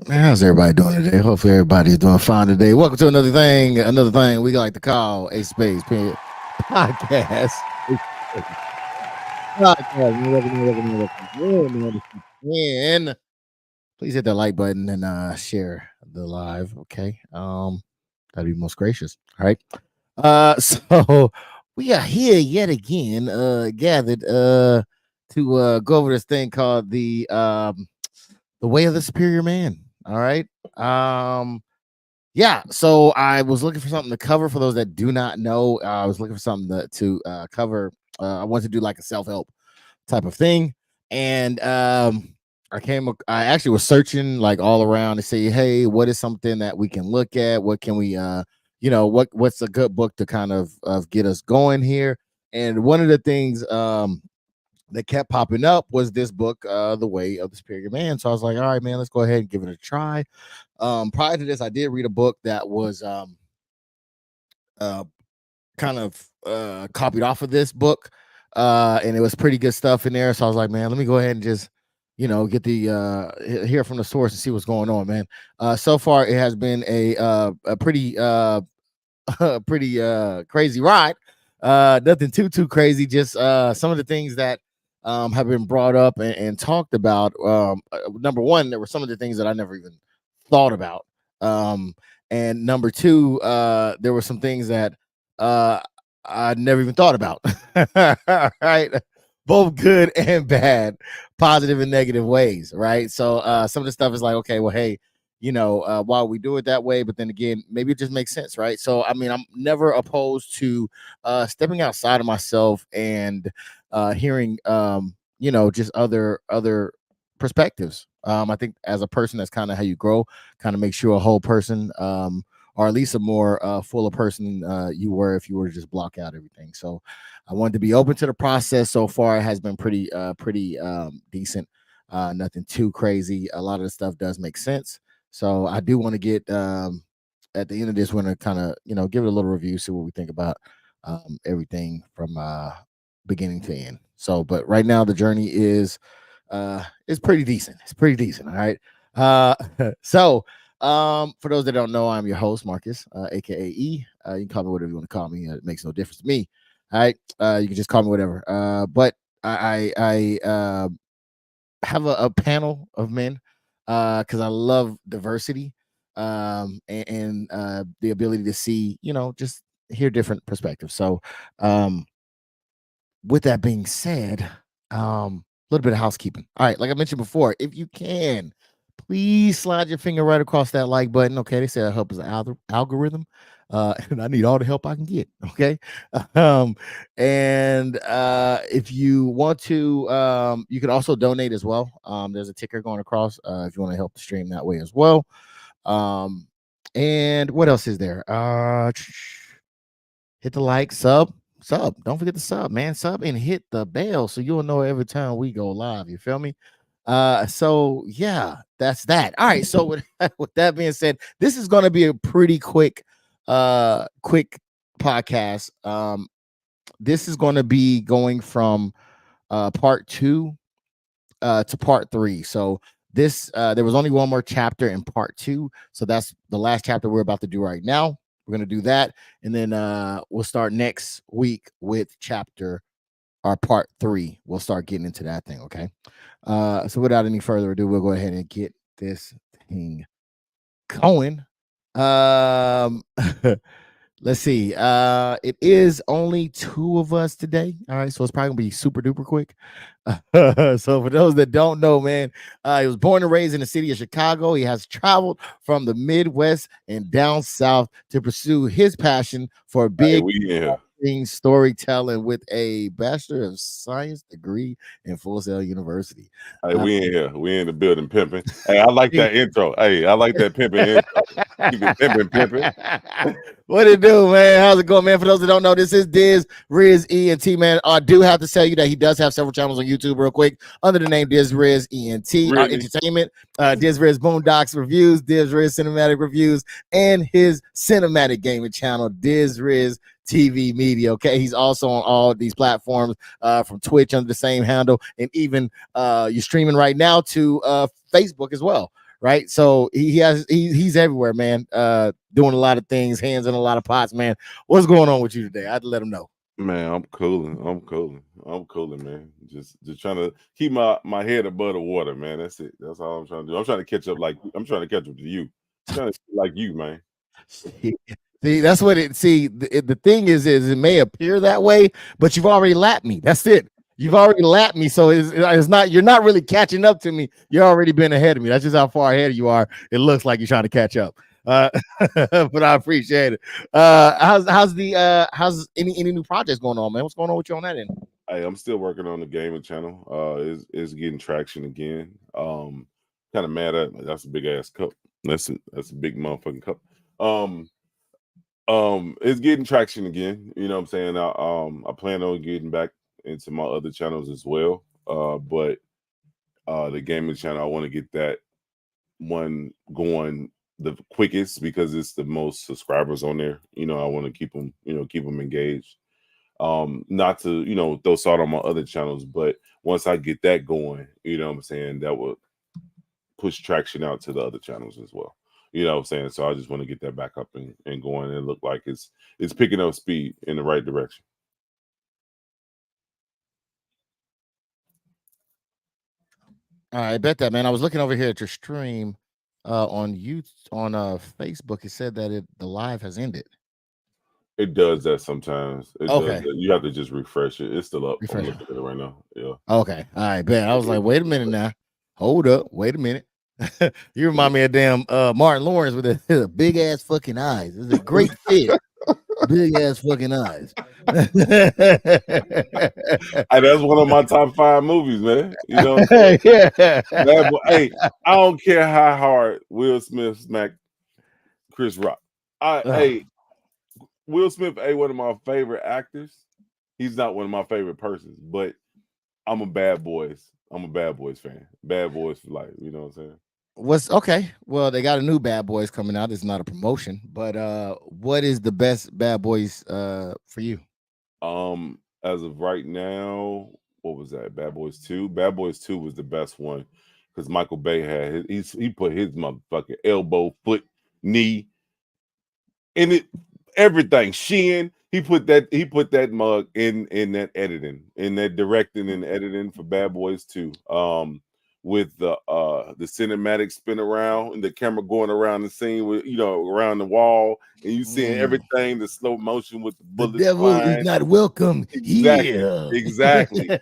How's everybody doing today? Hopefully everybody's doing fine today. Welcome to another thing we like to call a space podcast. And please hit that like button and share the live. Okay. That'd be most gracious. All right. So we are here yet again, gathered to go over this thing called the way of the superior man. All right. Yeah, so I was looking for something to cover. For those that do not know, I was looking for something to cover. I wanted to do like a self-help type of thing, and I actually was searching like all around to say, hey, what is something that we can look at? What can we what's a good book to kind of get us going here? And one of the things that kept popping up was this book, The Way of the Superior Man. So I was like, all right, man, let's go ahead and give it a try. Prior to this, I did read a book that was uh, kind of copied off of this book, and it was pretty good stuff in there. So I was like, man, let me go ahead and just get the hear from the source and see what's going on, man. So far, it has been a pretty pretty crazy ride. Nothing too crazy, just some of the things that have been brought up and talked about. Number one, there were some of the things that I never even thought about. And number two, there were some things that I never even thought about. Right, both good and bad, positive and negative ways. Right, so some of the stuff is like, okay, well, hey, why we do it that way, but then again, maybe it just makes sense, right? So I mean, I'm never opposed to stepping outside of myself and hearing just other perspectives. I think as a person, that's kind of how you grow, kind of makes you a whole person, or at least a more fuller person you were if you were to just block out everything. So I wanted to be open to the process. So far, it has been pretty decent. Nothing too crazy. A lot of the stuff does make sense. So I do want to get at the end of this, we're gonna kind of give it a little review, see what we think about everything from beginning to end. So, but right now the journey is pretty decent. It's pretty decent. All right. So for those that don't know, I'm your host, Marcus, aka E. You can call me whatever you want to call me. It makes no difference to me. All right. You can just call me whatever. But I have a panel of men because I love diversity and the ability to see, just hear different perspectives. So with that being said, a little bit of housekeeping. All right, like I mentioned before, if you can, please slide your finger right across that like button. Okay, they say that helps the algorithm, and I need all the help I can get. Okay, and if you want to, you can also donate as well. There's a ticker going across if you want to help the stream that way as well. And what else is there? Hit the like, sub. Don't forget to sub, man. Sub and hit the bell so you'll know every time we go live. You feel me? So yeah, that's that. All right. So with that being said, this is gonna be a pretty quick podcast. This is gonna be going from part 2 to part 3. So this there was only one more chapter in part 2. So that's the last chapter we're about to do right now. We're going to do that. And then we'll start next week with part 3. We'll start getting into that thing. Okay. So without any further ado, we'll go ahead and get this thing going. Let's see. It is only 2 of us today. All right. So it's probably gonna be super duper quick. So for those that don't know, man, he was born and raised in the city of Chicago. He has traveled from the Midwest and down south to pursue his passion for big storytelling with a Bachelor of Science degree in Full Sail University. Hey, we in here. We in the building pimping. Hey, I like that intro. Hey, I like that pimping intro. Pimping. What it do, man? How's it going, man? For those that don't know, this is Diz, Riz, ENT, man. I do have to tell you that he does have several channels on YouTube real quick under the name Diz, Riz, ENT, Entertainment, Diz, Riz, Boondocks Reviews, Diz, Riz, Cinematic Reviews, and his cinematic gaming channel, Diz, Riz, TV Media. Okay, he's also on all these platforms from Twitch under the same handle, and even you're streaming right now to Facebook as well. right? So he's everywhere, man. Doing a lot of things, hands in a lot of pots, man. What's going on with you today? I had to let him know. Man, I'm cooling. I'm cooling, man. Just trying to keep my head above the water, man. That's it. That's all I'm trying to do. I'm trying to catch up I'm trying to catch up to you. I'm trying to be like you, man. See, that's what it. See, the thing is it may appear that way, but you've already lapped me. That's it. You've already lapped me, so it's not. You're not really catching up to me. You're already been ahead of me. That's just how far ahead you are. It looks like you're trying to catch up, but I appreciate it. How's any new projects going on, man? What's going on with you on that end? Hey, I'm still working on the gaming channel. It's getting traction again. Kind of mad at that's a big ass cup. That's a big motherfucking cup. It's getting traction again. You know what I'm saying? I plan on getting back into my other channels as well. But the gaming channel, I want to get that one going the quickest because it's the most subscribers on there. You know, I want to keep them engaged. Not to, throw salt on my other channels, but once I get that going, you know what I'm saying, that will push traction out to the other channels as well. You know what I'm saying? So I just want to get that back up and going and look like it's picking up speed in the right direction. All right, I bet that, man. I was looking over here at your stream on Facebook. It said that the live has ended. It does that sometimes. It Okay. does that. You have to just refresh it. It's still up. Refresh. I'm looking at it right now. Yeah. Okay. All right, bet. I was like, wait a minute now. Hold up. Wait a minute. You remind me of damn Martin Lawrence with a big ass fucking eyes. It's a great fit. Big ass fucking eyes. Hey, that's one of my top 5 movies, man. You know what I'm saying? Yeah. Bad Boy. Hey, I don't care how hard Will Smith smacked Chris Rock. Hey, Will Smith ain't one of my favorite actors. He's not one of my favorite persons, but I'm a Bad Boys fan. Bad Boys for life. You know what I'm saying? What's okay? Well, they got a new Bad Boys coming out. It's not a promotion, but what is the best Bad Boys for you? As of right now, what was that? Bad Boys 2. Bad Boys 2 was the best one because Michael Bay had he put his motherfucking elbow, foot, knee, in it, everything. Shin. He put that mug in that editing, in that directing and editing for Bad Boys 2. With the cinematic spin around and the camera going around the scene with around the wall and you seeing everything, the slow motion with the bullets. The devil flying. is not welcome. Exactly. You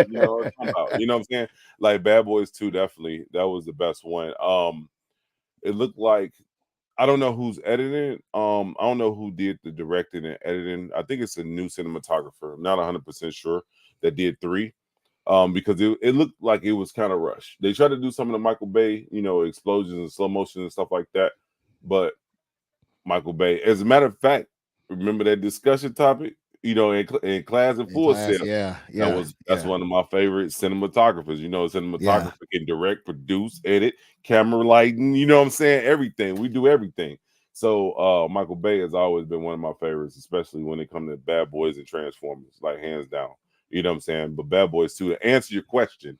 know what I'm talking about. You know what I'm saying? Like Bad Boys 2, definitely that was the best one. It looked like I don't know who's editing. I don't know who did the directing and editing. I think it's a new cinematographer. I'm not 100% sure that did 3. Because it looked like it was kind of rushed. They tried to do some of the Michael Bay, explosions and slow motion and stuff like that. But Michael Bay, as a matter of fact, remember that discussion topic, in class in full set. Yeah. That's one of my favorite cinematographers. Cinematographer can direct, produce, edit, camera lighting, you know what I'm saying? Everything. We do everything. So Michael Bay has always been one of my favorites, especially when it comes to Bad Boys and Transformers, like hands down. You know what I'm saying? But Bad Boys 2, to answer your question,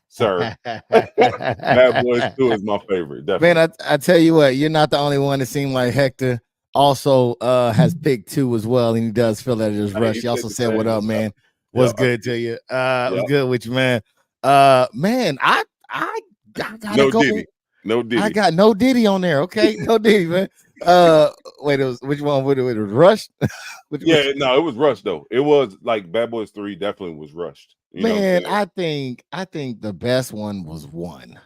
sir, Bad Boys 2 is my favorite. Definitely. Man, I tell you what, you're not the only one. It seemed like Hector also has picked 2 as well, and he does feel that it is rushed. He also said, "What up, man? What's good to you? What's good with you, man? Man, I gotta no go. Diddy. No Diddy. I got no Diddy on there. Okay, no Diddy, man. Wait, which one? It was rushed. No, it was rushed though. It was like Bad Boys 3 definitely was rushed. Man, I think the best one was 1.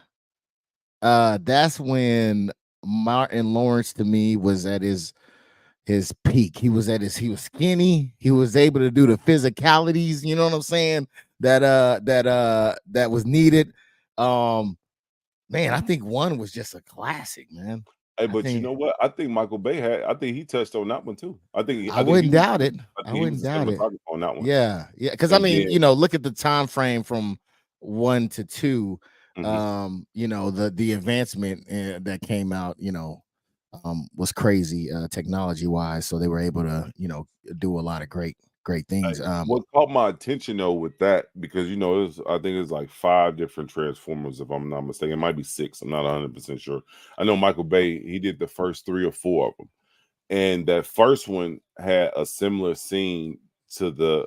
That's when Martin Lawrence to me was at his peak. He was skinny. He was able to do the physicalities, you know what I'm saying? That was needed. Man, I think 1 was just a classic, man. Hey, but you know what? I think Michael Bay I think he touched on that one too. I wouldn't doubt it. I wouldn't doubt it on that one. Yeah. Because I mean, look at the time frame from 1 to 2. The advancement that came out, was crazy technology wise. So they were able to, do a lot of great great things. What caught my attention though with that, because I think it's like 5 different Transformers, if I'm not mistaken. It might be 6. I'm not 100% sure. I know Michael Bay, he did the first 3 or 4 of them. And that first one had a similar scene to the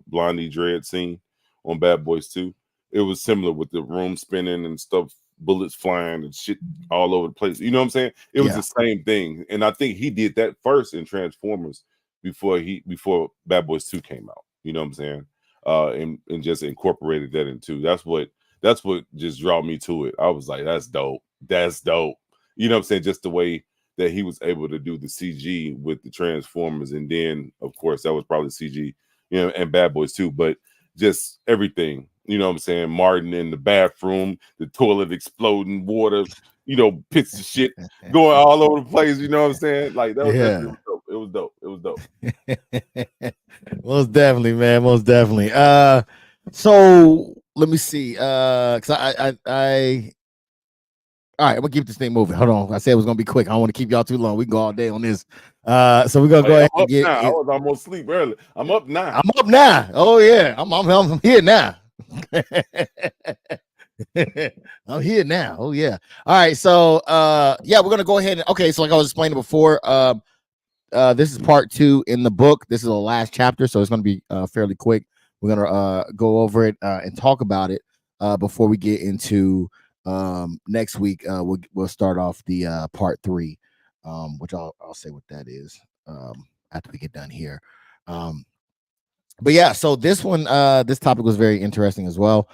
Blondie Dread scene on Bad Boys 2. It was similar with the room spinning and stuff, bullets flying and shit all over the place. You know what I'm saying? It was Yeah. the same thing. And I think he did that first in Transformers before Bad Boys 2 came out. You know what I'm saying? And just incorporated that into that's what just drew me to it. I was like, that's dope. That's dope. You know what I'm saying? Just the way that he was able to do the CG with the Transformers, and then of course that was probably CG, and Bad Boys 2, but just everything, you know what I'm saying? Martin in the bathroom, the toilet exploding, water, pits of shit going all over the place, you know what I'm saying? Like that shit was dope. It was dope. It was dope. Most definitely, man. Most definitely. So let me see. Cause I all right, I'm gonna keep this thing moving. Hold on. I said it was gonna be quick. I don't want to keep y'all too long. We can go all day on this. So we're gonna go ahead and get now. I was almost asleep early. I'm up now. I'm up now. Oh yeah, I'm here now. I'm here now. Oh yeah. All right. So yeah, we're gonna go ahead and okay. So like I was explaining before, this is part 2 in the book. This is the last chapter, so it's gonna be fairly quick. We're gonna go over it and talk about it before we get into next week. We'll start off the part 3, which I'll say what that is after we get done here. But yeah, so this one, this topic was very interesting as well.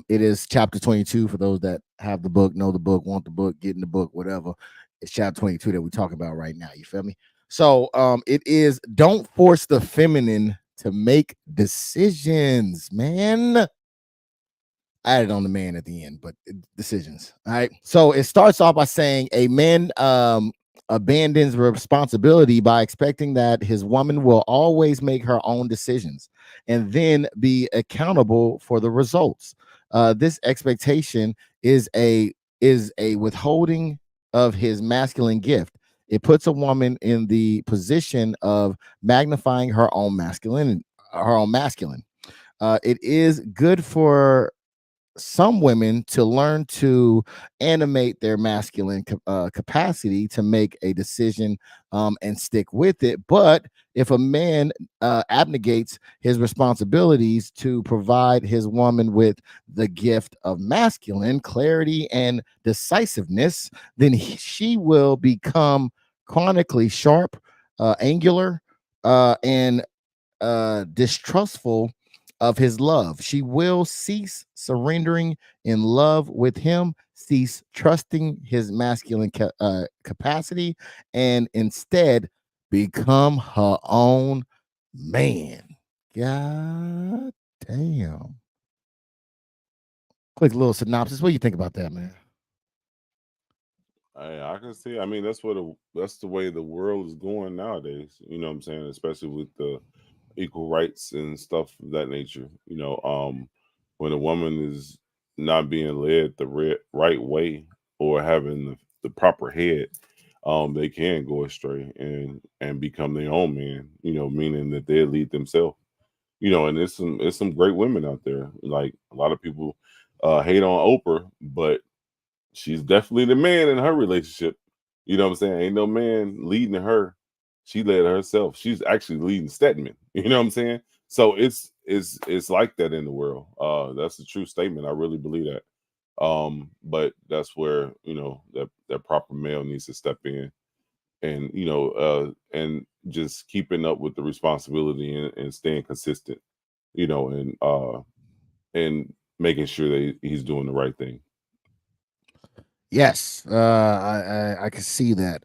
It is chapter 22 for those that have the book, know the book, want the book, get in the book, whatever. It's chapter 22 that we talk about right now. You feel me? So it is don't force the feminine to make decisions, man. I added on the man at the end, but decisions. All right. So it starts off by saying a man abandons responsibility by expecting that his woman will always make her own decisions and then be accountable for the results. This expectation is a withholding of his masculine gift. It puts a woman in the position of magnifying her own masculine. It is good for some women to learn to animate their masculine capacity to make a decision and stick with it. But if a man abnegates his responsibilities to provide his woman with the gift of masculine clarity and decisiveness, then she will become chronically sharp, angular, and distrustful of his love. She will cease surrendering in love with him, cease trusting his masculine capacity, and instead become her own man. God damn. Quick little synopsis. What do you think about that, man? I can see. I mean, that's the way the world is going nowadays. You know what I'm saying? Especially with the equal rights and stuff of that nature. When a woman is not being led the right way or having the proper head, they can go astray and become their own man. Meaning that they lead themselves. And it's some great women out there. Like a lot of people hate on Oprah, but she's definitely the man in her relationship. You know what I'm saying? Ain't no man leading her. She led herself. She's actually leading Stedman. You know what I'm saying? So it's like that in the world. That's a true statement. I really believe that. But that's where that proper male needs to step in and and just keeping up with the responsibility and staying consistent, and making sure that he's doing the right thing. Yes, I can see that.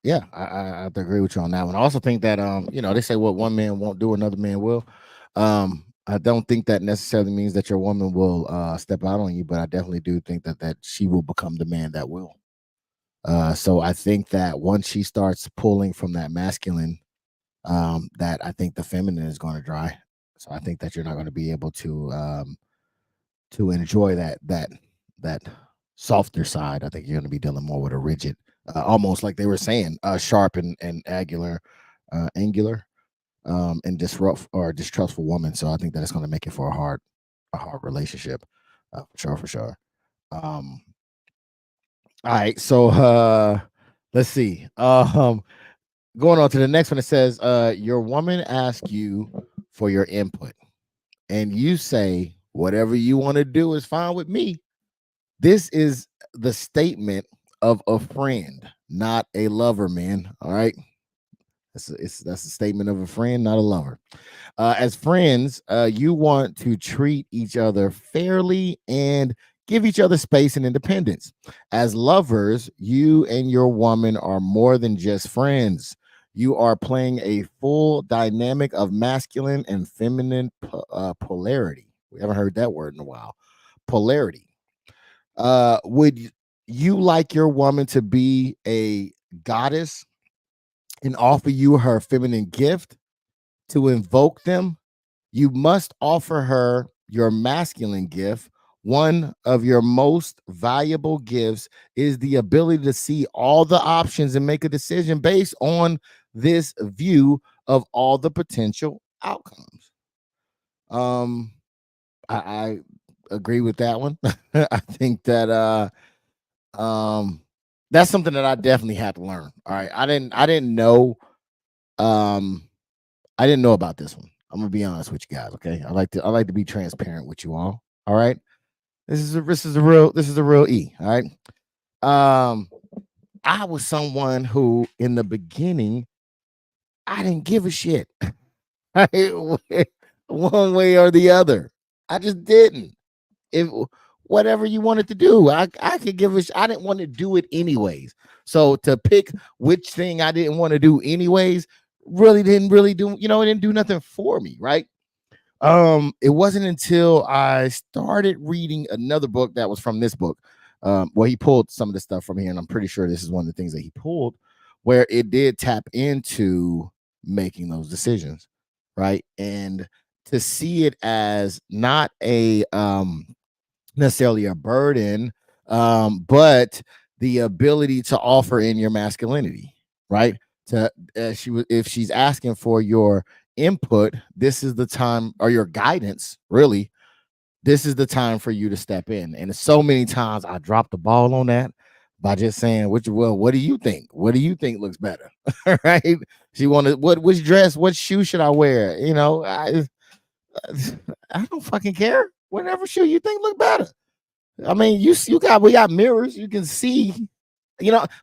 Yeah, I have to agree with you on that one. I also think that they say what one man won't do, another man will. I don't think that necessarily means that your woman will step out on you, but I definitely do think that she will become the man that will. So I think that once she starts pulling from that masculine, that I think the feminine is going to dry. So I think that you're not going to be able to enjoy that softer side. I think you're going to be dealing more with a rigid, almost like they were saying, sharp and angular. and disrupt or distrustful woman. So I think that it's going to make it for a hard relationship, for sure, for sure. Um, all right, so let's see. Going on to the next one, it says, your woman asks you for your input, and you say whatever you want to do is fine with me. This is the statement of a friend, not a lover, man. All right. That's a statement of a friend, not a lover. As friends, you want to treat each other fairly and give each other space and independence. As lovers, you and your woman are more than just friends. You are playing a full dynamic of masculine and feminine polarity. We haven't heard that word in a while. Polarity. Would you like your woman to be a goddess and offer you her feminine gift to invoke them? You must offer her your masculine gift. One of your most valuable gifts is the ability to see all the options and make a decision based on this view of all the potential outcomes. Um, I agree with that one. I think that um that's something that I definitely had to learn. All right. Um I didn't know about this one. I'm gonna be honest with you guys, okay? I like to be transparent with you all. All right. This is a real E. All right. Um, I was someone who in the beginning I didn't give a shit. Right? One way or the other. I just didn't. If whatever you wanted to do, I could give a I didn't want to do it anyways. So to pick which thing I didn't want to do anyways really didn't really do, it didn't do nothing for me, right? It wasn't until I started reading another book that was from this book. Well, he pulled some of the stuff from here, and I'm pretty sure this is one of the things that he pulled, where it did tap into making those decisions, right? And to see it as not a necessarily a burden, but the ability to offer in your masculinity, right? To if she's asking for your input, this is the time, or your guidance, really. This is the time for you to step in. And so many times I dropped the ball on that by just saying, what do you think? What do you think looks better? Right? She wanted which dress, what shoe should I wear? I don't fucking care. Whatever shoe you think look better. I mean, we got mirrors. You can see,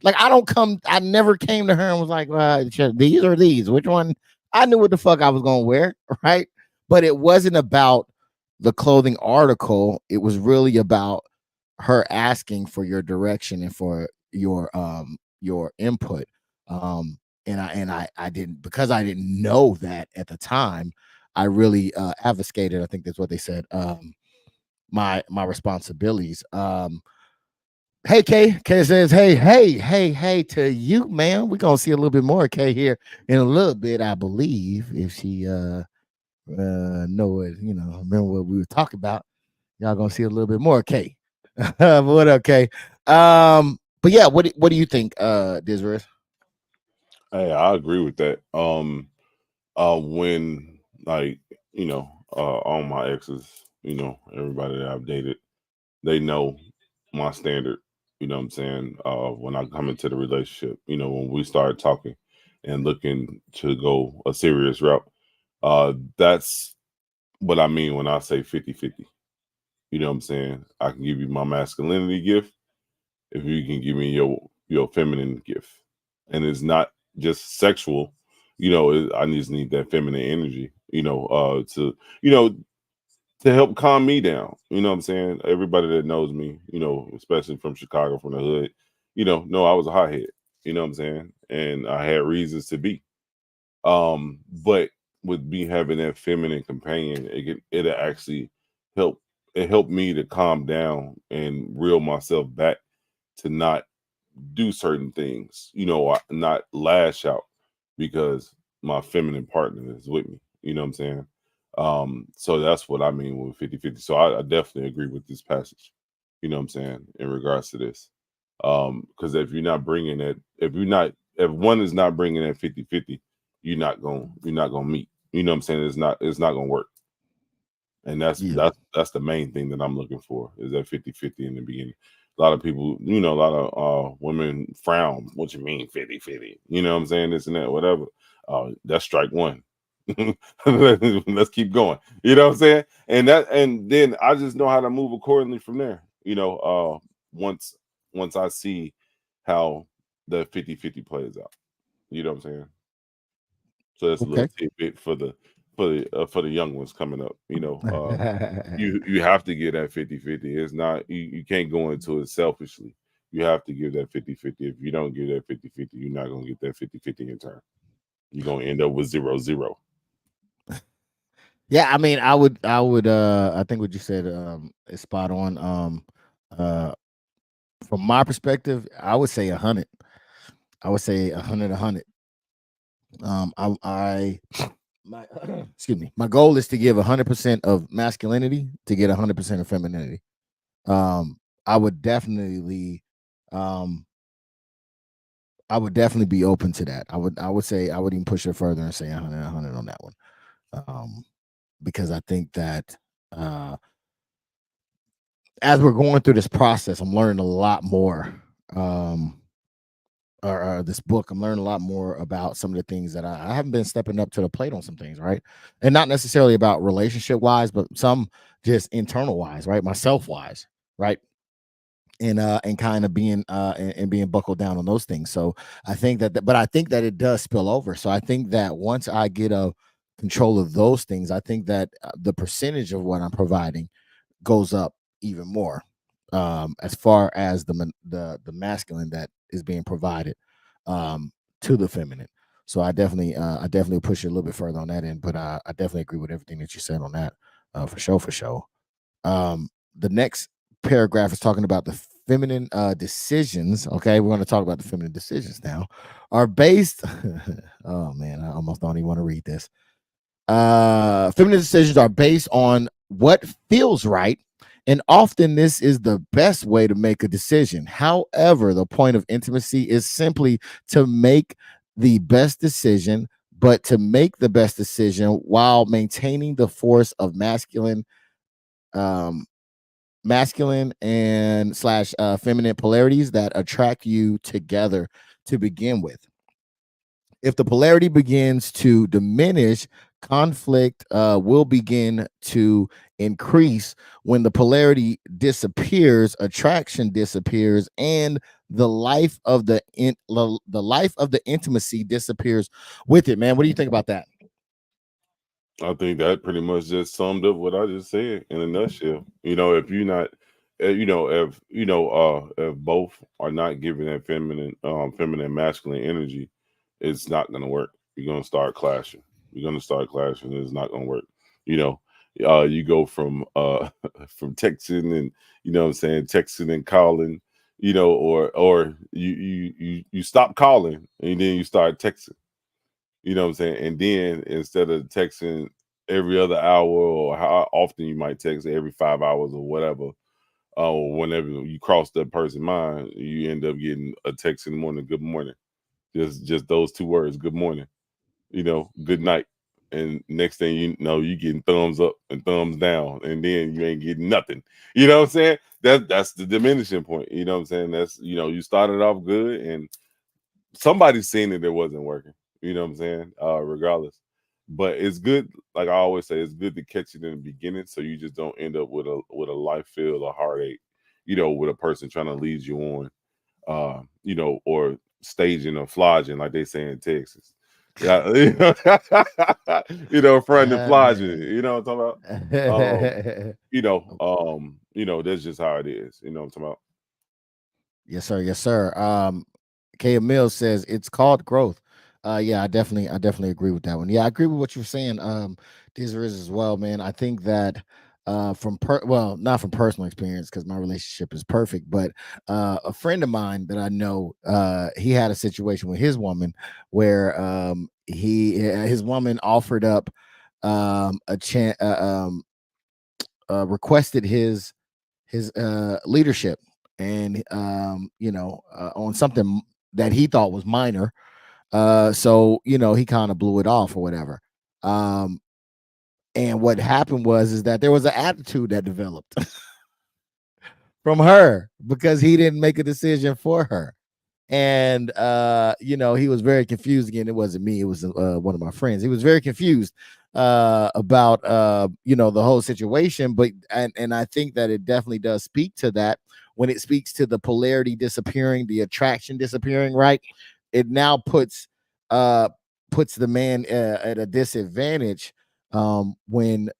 like I never came to her and was like, these or these, which one? I knew what the fuck I was gonna wear, right? But it wasn't about the clothing article. It was really about her asking for your direction and for your input. I didn't, because I didn't know that at the time. I really obfuscated. I think that's what they said. My responsibilities. Hey K says, hey to you, man. We're gonna see a little bit more of K here in a little bit, I believe. If she know it, remember what we were talking about. Y'all gonna see a little bit more of K. What up, K? But yeah, what do you think, Dizzer? Hey, I agree with that. When like all my exes, everybody that I've dated, they know my standard. You know what I'm saying? When I come into the relationship, when we start talking and looking to go a serious route, that's what I mean when I say 50-50. You know what I'm saying? I can give you my masculinity gift if you can give me your feminine gift, and it's not just sexual. I just need that feminine energy. To to help calm me down. You know what I'm saying? Everybody that knows me, especially from Chicago, from the hood, know I was a hothead. You know what I'm saying? And I had reasons to be. But with me having that feminine companion, it actually help. It helped me to calm down and reel myself back to not do certain things, not lash out because my feminine partner is with me. You know what I'm saying? So that's what I mean with 50-50. So I definitely agree with this passage, you know what I'm saying, in regards to this. Because if you're not bringing that, if one is not bringing that 50-50, you're not gonna meet. You know what I'm saying? It's not gonna work. And that's Yeah. that's the main thing that I'm looking for is that 50-50 in the beginning. A lot of people, a lot of women frown. What you mean 50-50? You know what I'm saying? This and that, whatever. That's strike one. Let's keep going. You know what I'm saying? And then I just know how to move accordingly from there. Once I see how the 50-50 plays out. You know what I'm saying? So that's a little Okay. tidbit for the young ones coming up. You have to give that 50-50. It's not you can't go into it selfishly. You have to give that 50-50. If you don't give that 50-50, you're not gonna get that 50-50 in turn. You're gonna end up with 0-0. Yeah, I mean, I think what you said is spot on. Uh from my perspective, I would say 100. I would say 100, 100. I my excuse me. My goal is to give 100% of masculinity to get 100% of femininity. Um, I would definitely, um, I would definitely be open to that. I would say I would even push it further and say 100, 100 on that one. Um, because I think that uh, as we're going through this process, I'm learning a lot more. Um, or this book, I'm learning a lot more about some of the things that I haven't been stepping up to the plate on some things, right? And not necessarily about relationship wise, but some just internal wise, right? Myself wise, right? And kind of being and being buckled down on those things. So I think but I think that it does spill over. So I think that once I get a control of those things, I think that the percentage of what I'm providing goes up even more, as far as the masculine that is being provided to the feminine. So I definitely push it a little bit further on that end, but I definitely agree with everything that you said on that, for sure, for sure. The next paragraph is talking about the feminine decisions. Okay, we're going to talk about the feminine decisions now. Are based. Oh man, I almost don't even want to read this. Feminine decisions are based on what feels right, and often this is the best way to make a decision. However, the point of intimacy is simply to make the best decision, but to make the best decision while maintaining the force of um, masculine and slash feminine polarities that attract you together to begin with. If the polarity begins to diminish, conflict will begin to increase. When the polarity disappears, attraction disappears, and the life of the intimacy disappears with it. Man, what do you think about that? I think that pretty much just summed up what I just said in a nutshell. If you're not, if both are not giving that feminine, masculine energy, it's not gonna work. You're gonna start clashing. You're gonna start clashing. And it's not gonna work. You know, you go from from texting and what I'm saying, texting and calling. Or you stop calling and then you start texting. You know what I'm saying? And then instead of texting every other hour or how often you might text every 5 hours or whatever, whenever you cross that person's mind, you end up getting a text in the morning, good morning. Just those two words, good morning, good night. And next thing you know, you getting thumbs up and thumbs down, and then you ain't getting nothing. You know what I'm saying? That's the diminishing point. You know what I'm saying? That's you started off good and somebody's seen it wasn't working. You know what I'm saying? Regardless. But it's good, like I always say, it's good to catch it in the beginning so you just don't end up with a life filled or heartache, with a person trying to lead you on, or staging or flogging, like they say in Texas. Yeah, front and flogging, you know what I'm talking about? That's just how it is. You know what I'm talking about? Yes, sir. Yes, sir. Kaya Mills says it's called growth. Yeah, I definitely agree with that one. Yeah, I agree with what you're saying. These is as well, man. I think that well, not from personal experience because my relationship is perfect, but a friend of mine that I know, he had a situation with his woman where his woman offered up a chance, requested his leadership, and on something that he thought was minor, So he kind of blew it off or whatever. And what happened is that there was an attitude that developed from her because he didn't make a decision for her. And he was very confused. Again, it wasn't me, it was one of my friends. He was very confused about the whole situation. But and I think that it definitely does speak to that. When it speaks to the polarity disappearing, the attraction disappearing, right? It now puts the man at a disadvantage when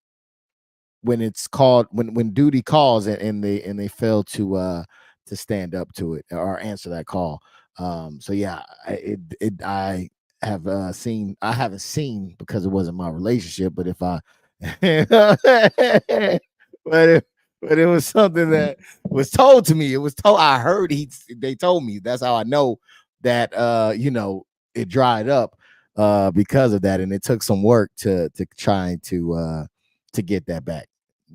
it's called, when duty calls, and they fail to stand up to it or answer that call. So yeah, I have I haven't seen, because it wasn't my relationship, but if I but it was something that was told to me. It was told, I heard they told me. That's how I know that it dried up because of that, and it took some work to try to get that back,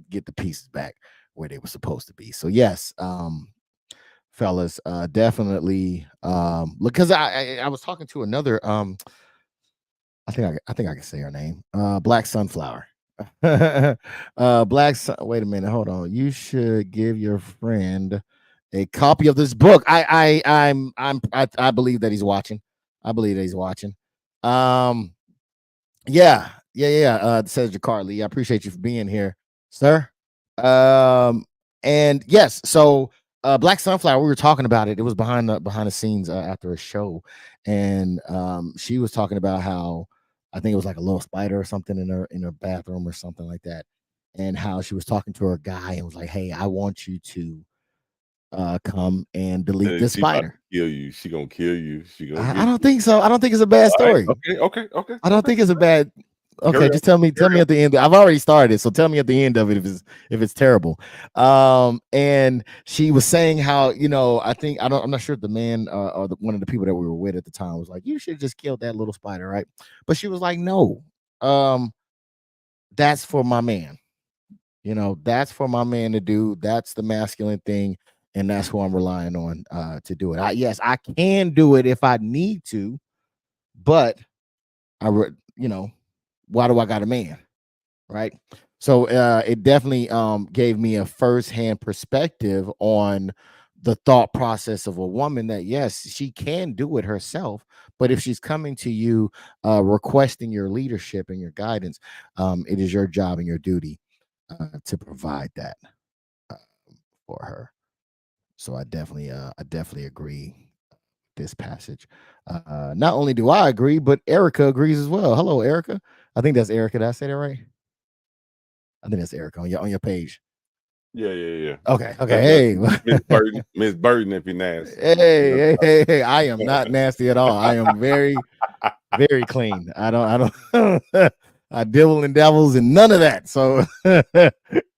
get the pieces back where they were supposed to be. So yes, fellas, definitely, because I was talking to another, I think I can say her name, Black Sunflower. Wait a minute, hold on. You should give your friend a copy of this book. I believe that he's watching. I believe that he's watching. Yeah. Says Jakar Lee. I appreciate you for being here, sir. And yes, so Black Sunflower, we were talking about it. It was behind the scenes after a show, and she was talking about how, I think it was like a little spider or something in her bathroom or something like that, and how she was talking to her guy and was like, "Hey, I want you to come and delete this She about to spider." kill you. She gonna kill you. She gonna I get don't you. think so. I don't think it's a bad All right. story. Okay. I don't think it's a bad. Okay, Carry on. just tell me Carry on. at the end. I've already started, so tell me at the end of it if it's terrible. And she was saying how, I'm not sure if the man or one of the people that we were with at the time was like, you should just kill that little spider, right? But she was like, no, that's for my man. That's for my man to do. That's the masculine thing, and that's who I'm relying on to do it. Yes, I can do it if I need to, but why do I got a man? Right. So it definitely gave me a firsthand perspective on the thought process of a woman, that yes, she can do it herself, but if she's coming to you requesting your leadership and your guidance, it is your job and your duty to provide that uh, for her. So I definitely agree with this passage. Not only do I agree, but Erica agrees as well. Hello, Erica. I think that's Erica. Did I say that right? I think that's Erica on your page. Yeah. Okay. That's Hey. Miss Burden, if you're nasty. Hey. I am not nasty at all. I am very, very clean. I don't I dibble and dabbles and none of that. So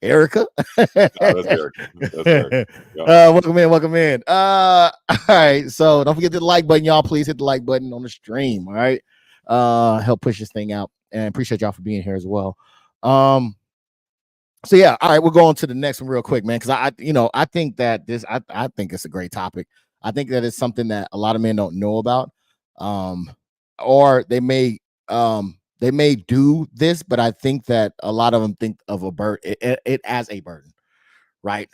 Erica. That's Erica. That's Erica. Yep. Welcome in. All right. So don't forget to hit the like button, y'all. Please hit the like button on the stream. All right. Help push this thing out. And appreciate y'all for being here as well. So yeah, all right, we're going to the next one real quick, man, because I think that I think it's a great topic. I think that it's something that a lot of men don't know about, or they may do this, but I think that a lot of them think of it as a burden, right?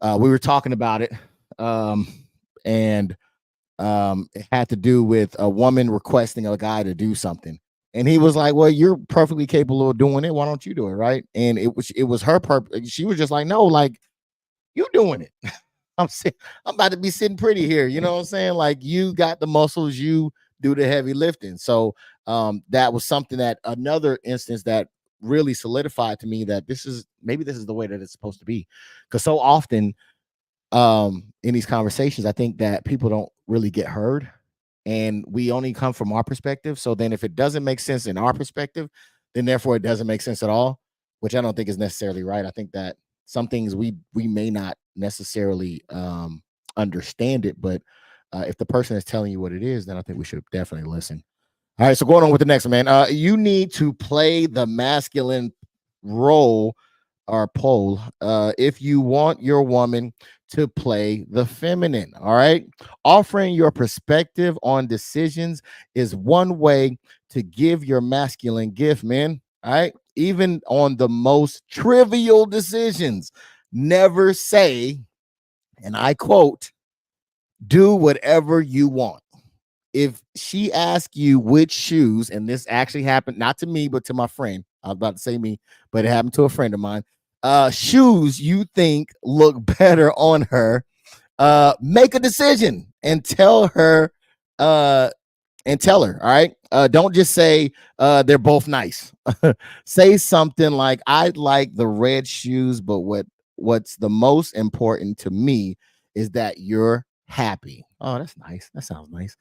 We were talking about it, and it had to do with a woman requesting a guy to do something. And he was like, well, you're perfectly capable of doing it. Why don't you do it? Right. And it was her purpose. She was just like, no, like, you doing it. I'm about to be sitting pretty here. You know what I'm saying? Like, you got the muscles, you do the heavy lifting. So that was something, that another instance that really solidified to me that this is the way that it's supposed to be. Because so often in these conversations, I think that people don't really get heard, and we only come from our perspective. So then if it doesn't make sense in our perspective, then therefore it doesn't make sense at all, which I don't think is necessarily right. I think that some things we may not necessarily understand it, but if the person is telling you what it is, then I think we should definitely listen. All right, so going on with the next one, man. You need to play the masculine role our poll. If you want your woman to play the feminine, all right, offering your perspective on decisions is one way to give your masculine gift, man. All right, even on the most trivial decisions, never say, and I quote, do whatever you want. If she asks you which shoes, and this actually happened not to me, but to my friend, I was about to say me, but it happened to a friend of mine. Shoes you think look better on her, make a decision uh and tell her, all right? Don't just say they're both nice. Say something like, I'd like the red shoes, but what's the most important to me is that you're happy. Oh, that's nice. That sounds nice.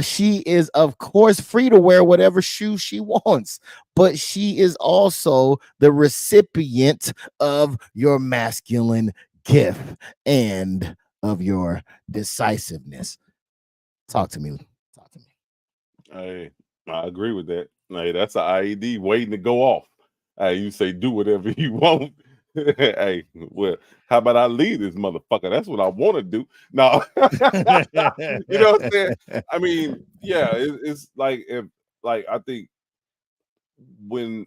She is, of course, free to wear whatever shoes she wants, but she is also the recipient of your masculine gift and of your decisiveness. Talk to me. Talk to me. Hey, I agree with that. Hey, that's an IED waiting to go off. Hey, you say do whatever you want. Hey, well, how about I leave this motherfucker? That's what I want to do. No, you know what I'm saying? I mean, yeah, it's like if, like, I think when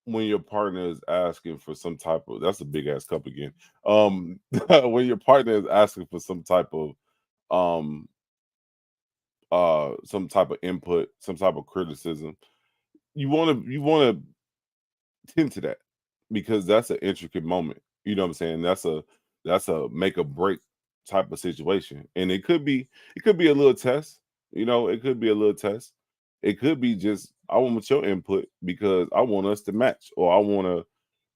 when your partner is asking for some type of, that's a big ass cup again. When your partner is asking for um some type of input, some type of criticism, you want to tend to that, because that's an intricate moment. You know what I'm saying? That's a make or break type of situation. And it could be a little test, it could be a little test. It could be just, I want your input because I want us to match, or I want to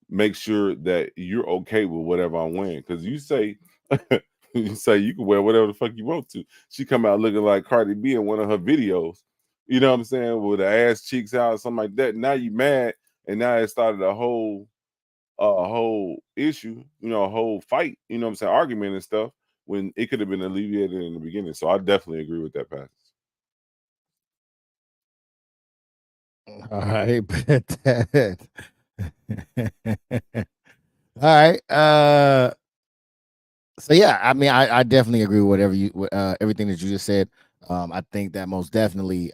make sure that you're okay with whatever I'm wearing. Because you say you say you can wear whatever the fuck you want to. She come out looking like Cardi B in one of her videos. You know what I'm saying? With the ass cheeks out, or something like that. Now you mad, and now it started a whole issue, a whole fight. You know what I'm saying? Argument and stuff, when it could have been alleviated in the beginning. So I definitely agree with that passage. All right, bet that. All right. So yeah, I mean, I definitely agree with everything that you just said. I think that most definitely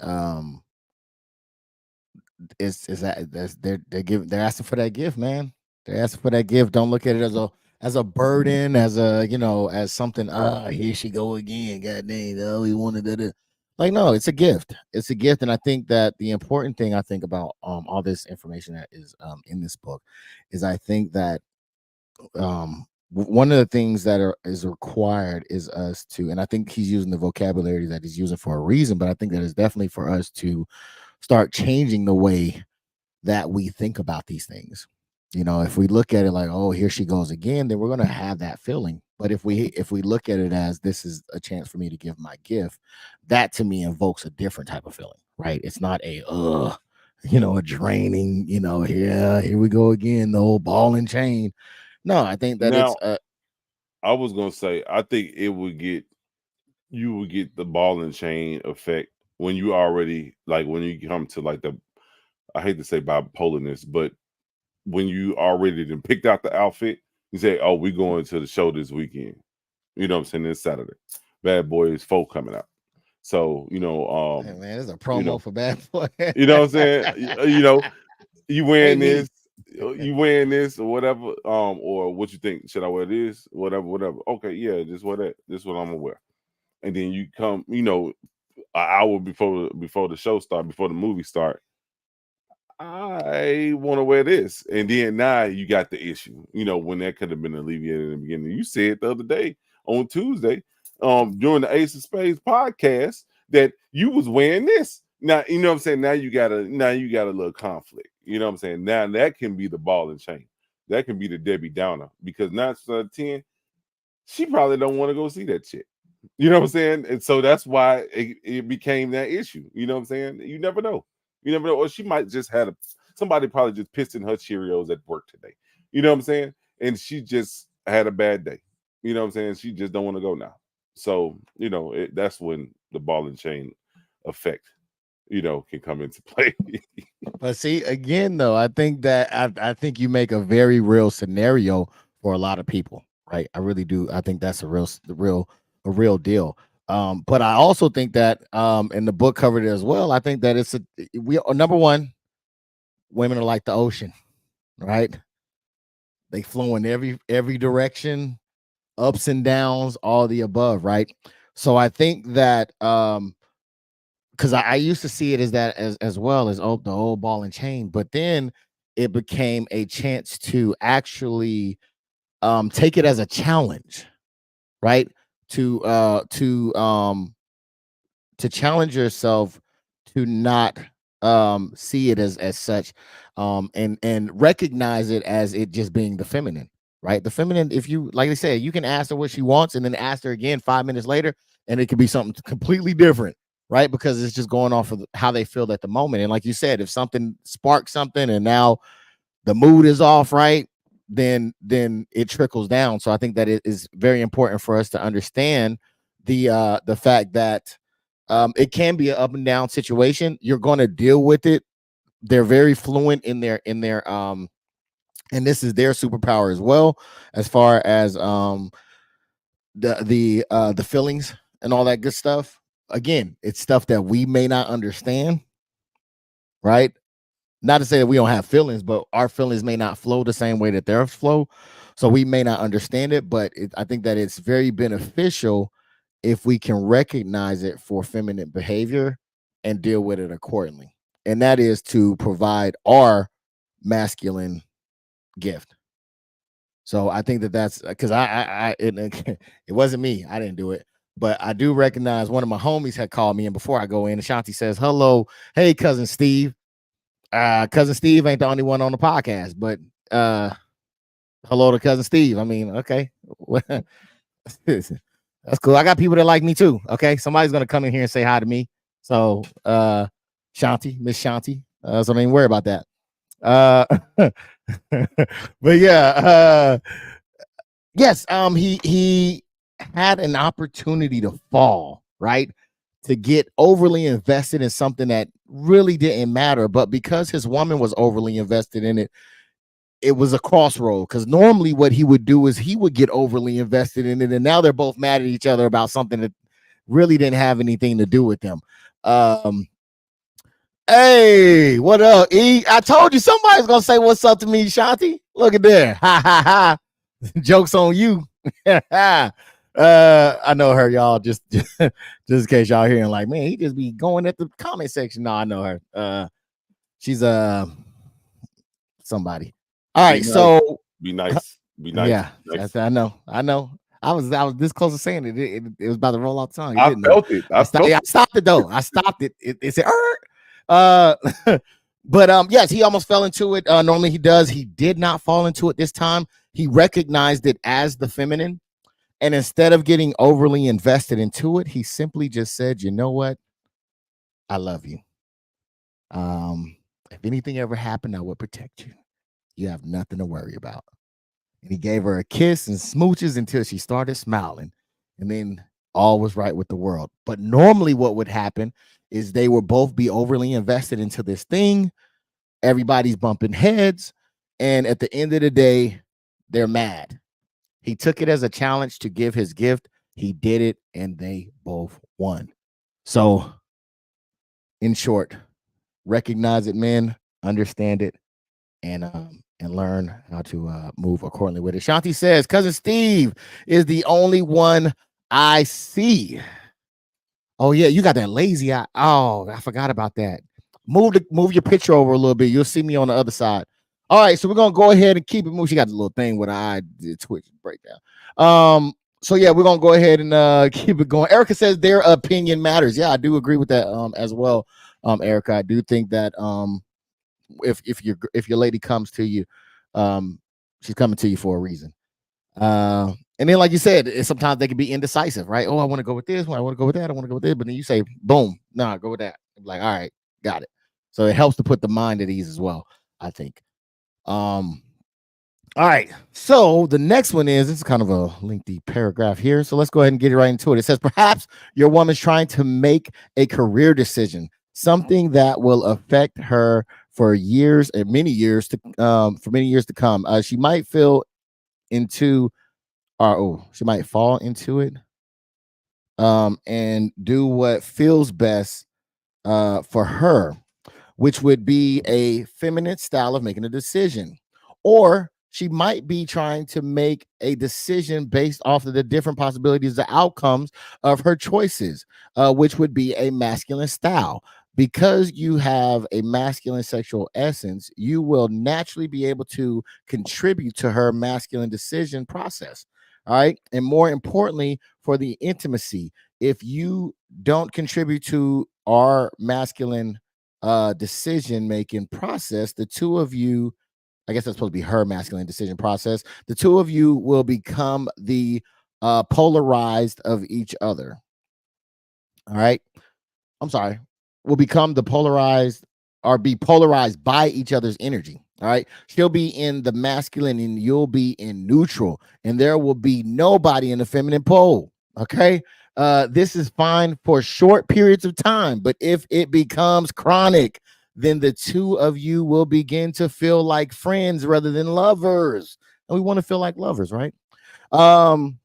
is that they're asking for that gift, man. They're asking for that gift. Don't look at it as a burden, as a as something. Here she go again. God dang, oh, we wanted that. Like, no, it's a gift. It's a gift, and I think that the important thing I think about all this information that is in this book is, I think that one of the things that is required is us to, and I think he's using the vocabulary that he's using for a reason, but I think that is definitely for us to start changing the way that we think about these things. If we look at it like, oh, here she goes again, then we're going to have that feeling. But if we look at it as, this is a chance for me to give my gift, that to me invokes a different type of feeling, right? It's not a draining, yeah, here we go again, the old ball and chain. No, I think that it's Now, I was gonna say, I think you would get the ball and chain effect when you already, like, when you come to, like, the, I hate to say bipolarness, but when you already then picked out the outfit, you say, "Oh, we going to the show this weekend." You know what I'm saying? This Saturday, Bad Boys 4 coming out. So hey, man, there's a you promo know, for Bad Boy. what I'm saying? You Hey, wearing me. this, you wearing this or whatever, or what you think? Should I wear this? Whatever, whatever. Okay, yeah, just wear that. This is what I'm gonna wear. And then you come, an hour before the show start, before the movie start, I want to wear this. And then now you got the issue, when that could have been alleviated in the beginning. You said the other day on Tuesday, during the Ace of Spades podcast, that you was wearing this. Now, you know what I'm saying? Now you got a little conflict. You know what I'm saying? Now that can be the ball and chain. That can be the Debbie Downer, because 9 out of 10, she probably don't want to go see that shit. You know what I'm saying? And so that's why it became that issue. You know what I'm saying? You never know. You never know. Or she might just had somebody probably just pissed in her Cheerios at work today. You know what I'm saying? And she just had a bad day. You know what I'm saying? She just don't want to go now. So, that's when the ball and chain effect can come into play. But see, again, though, I think that I think you make a very real scenario for a lot of people, right? I really do. I think that's a real deal. But I also think that, and the book covered it as well. I think that we number one, women are like the ocean, right? They flow in every direction, ups and downs, all the above, right? So I think that because I used to see it as that as well as the old ball and chain, but then it became a chance to actually take it as a challenge, right? To to challenge yourself to not see it as such, and recognize it as it just being the feminine, right? The feminine, if you, like I said, you can ask her what she wants and then ask her again 5 minutes later and it could be something completely different, right? Because it's just going off of how they feel at the moment. And like you said, if something sparks something and now the mood is off, right, then it trickles down. So I think that it is very important for us to understand the fact that it can be an up and down situation. You're going to deal with it. They're very fluent in their and this is their superpower as well, as far as the feelings and all that good stuff. Again, it's stuff that we may not understand, right? Not to say that we don't have feelings, but our feelings may not flow the same way that theirs flow. So we may not understand it, but I think that it's very beneficial if we can recognize it for feminine behavior and deal with it accordingly. And that is to provide our masculine gift. So I think that that's because it wasn't me. I didn't do it. But I do recognize one of my homies had called me, and before I go in, Ashanti says, "Hello, hey, cousin Steve." Cousin Steve ain't the only one on the podcast, but hello to cousin Steve. I mean, okay. That's cool. I got people that like me too. Okay. Somebody's gonna come in here and say hi to me. So Shanti, Miss Shanti. So don't even worry about that. But yeah, yes, he had an opportunity to fall, right? To get overly invested in something that really didn't matter, but because his woman was overly invested in it, it was a crossroad. Because normally what he would do is he would get overly invested in it, and now they're both mad at each other about something that really didn't have anything to do with them. Hey, what up, E? I told you somebody's gonna say what's up to me, Shanti. Look at there. Ha ha ha. Joke's on you. I know her, y'all. Just in case y'all hearing, like, man, he just be going at the comment section. No, I know her. She's somebody. All right, so be nice. Yeah, nice. I know. I was this close to saying it. It was about to roll out the tongue. I felt it. I stopped it though. I stopped it. It said, but yes, he almost fell into it. Normally he does. He did not fall into it this time. He recognized it as the feminine. And instead of getting overly invested into it, he simply just said, you know what? I love you. If anything ever happened, I would protect you. You have nothing to worry about. And he gave her a kiss and smooches until she started smiling. And then all was right with the world. But normally what would happen is they would both be overly invested into this thing. Everybody's bumping heads. And at the end of the day, they're mad. He took it as a challenge to give his gift. He did it, and they both won. So, in short, recognize it, men, understand it, and learn how to move accordingly with it. Shanti says, cousin Steve is the only one I see. Oh yeah, you got that lazy eye. Oh, I forgot about that. Move your picture over a little bit. You'll see me on the other side. All right, so we're gonna go ahead and keep it moving. She got the little thing with her eye twitch breakdown. So yeah, we're gonna go ahead and keep it going. Erica says their opinion matters. Yeah, I do agree with that as well. Erica, I do think that if your lady comes to you, she's coming to you for a reason. And then, like you said, sometimes they can be indecisive, right? Oh, I want to go with this one, I want to go with that, I want to go with this, but then you say, boom, nah, go with that. I'm like, all right, got it. So it helps to put the mind at ease as well, I think. All right, so the next one is, this is kind of a lengthy paragraph here, so let's go ahead and get right into it. It says, perhaps your woman's trying to make a career decision, something that will affect her for years and many years to for many years to come. She might feel into she might fall into it and do what feels best for her, which would be a feminine style of making a decision. Or she might be trying to make a decision based off of the different possibilities, the outcomes of her choices, which would be a masculine style. Because you have a masculine sexual essence, you will naturally be able to contribute to her masculine decision process. All right. And more importantly, for the intimacy, if you don't contribute to our masculine decision making process, the two of you, I guess that's supposed to be her masculine decision process, the two of you will become the polarized of each other. All right. I'm sorry, will become the polarized or be polarized by each other's energy. All right. She'll be in the masculine and you'll be in neutral, and there will be nobody in the feminine pole. Okay. This is fine for short periods of time, but if it becomes chronic, then the two of you will begin to feel like friends rather than lovers. And we want to feel like lovers, right? Um,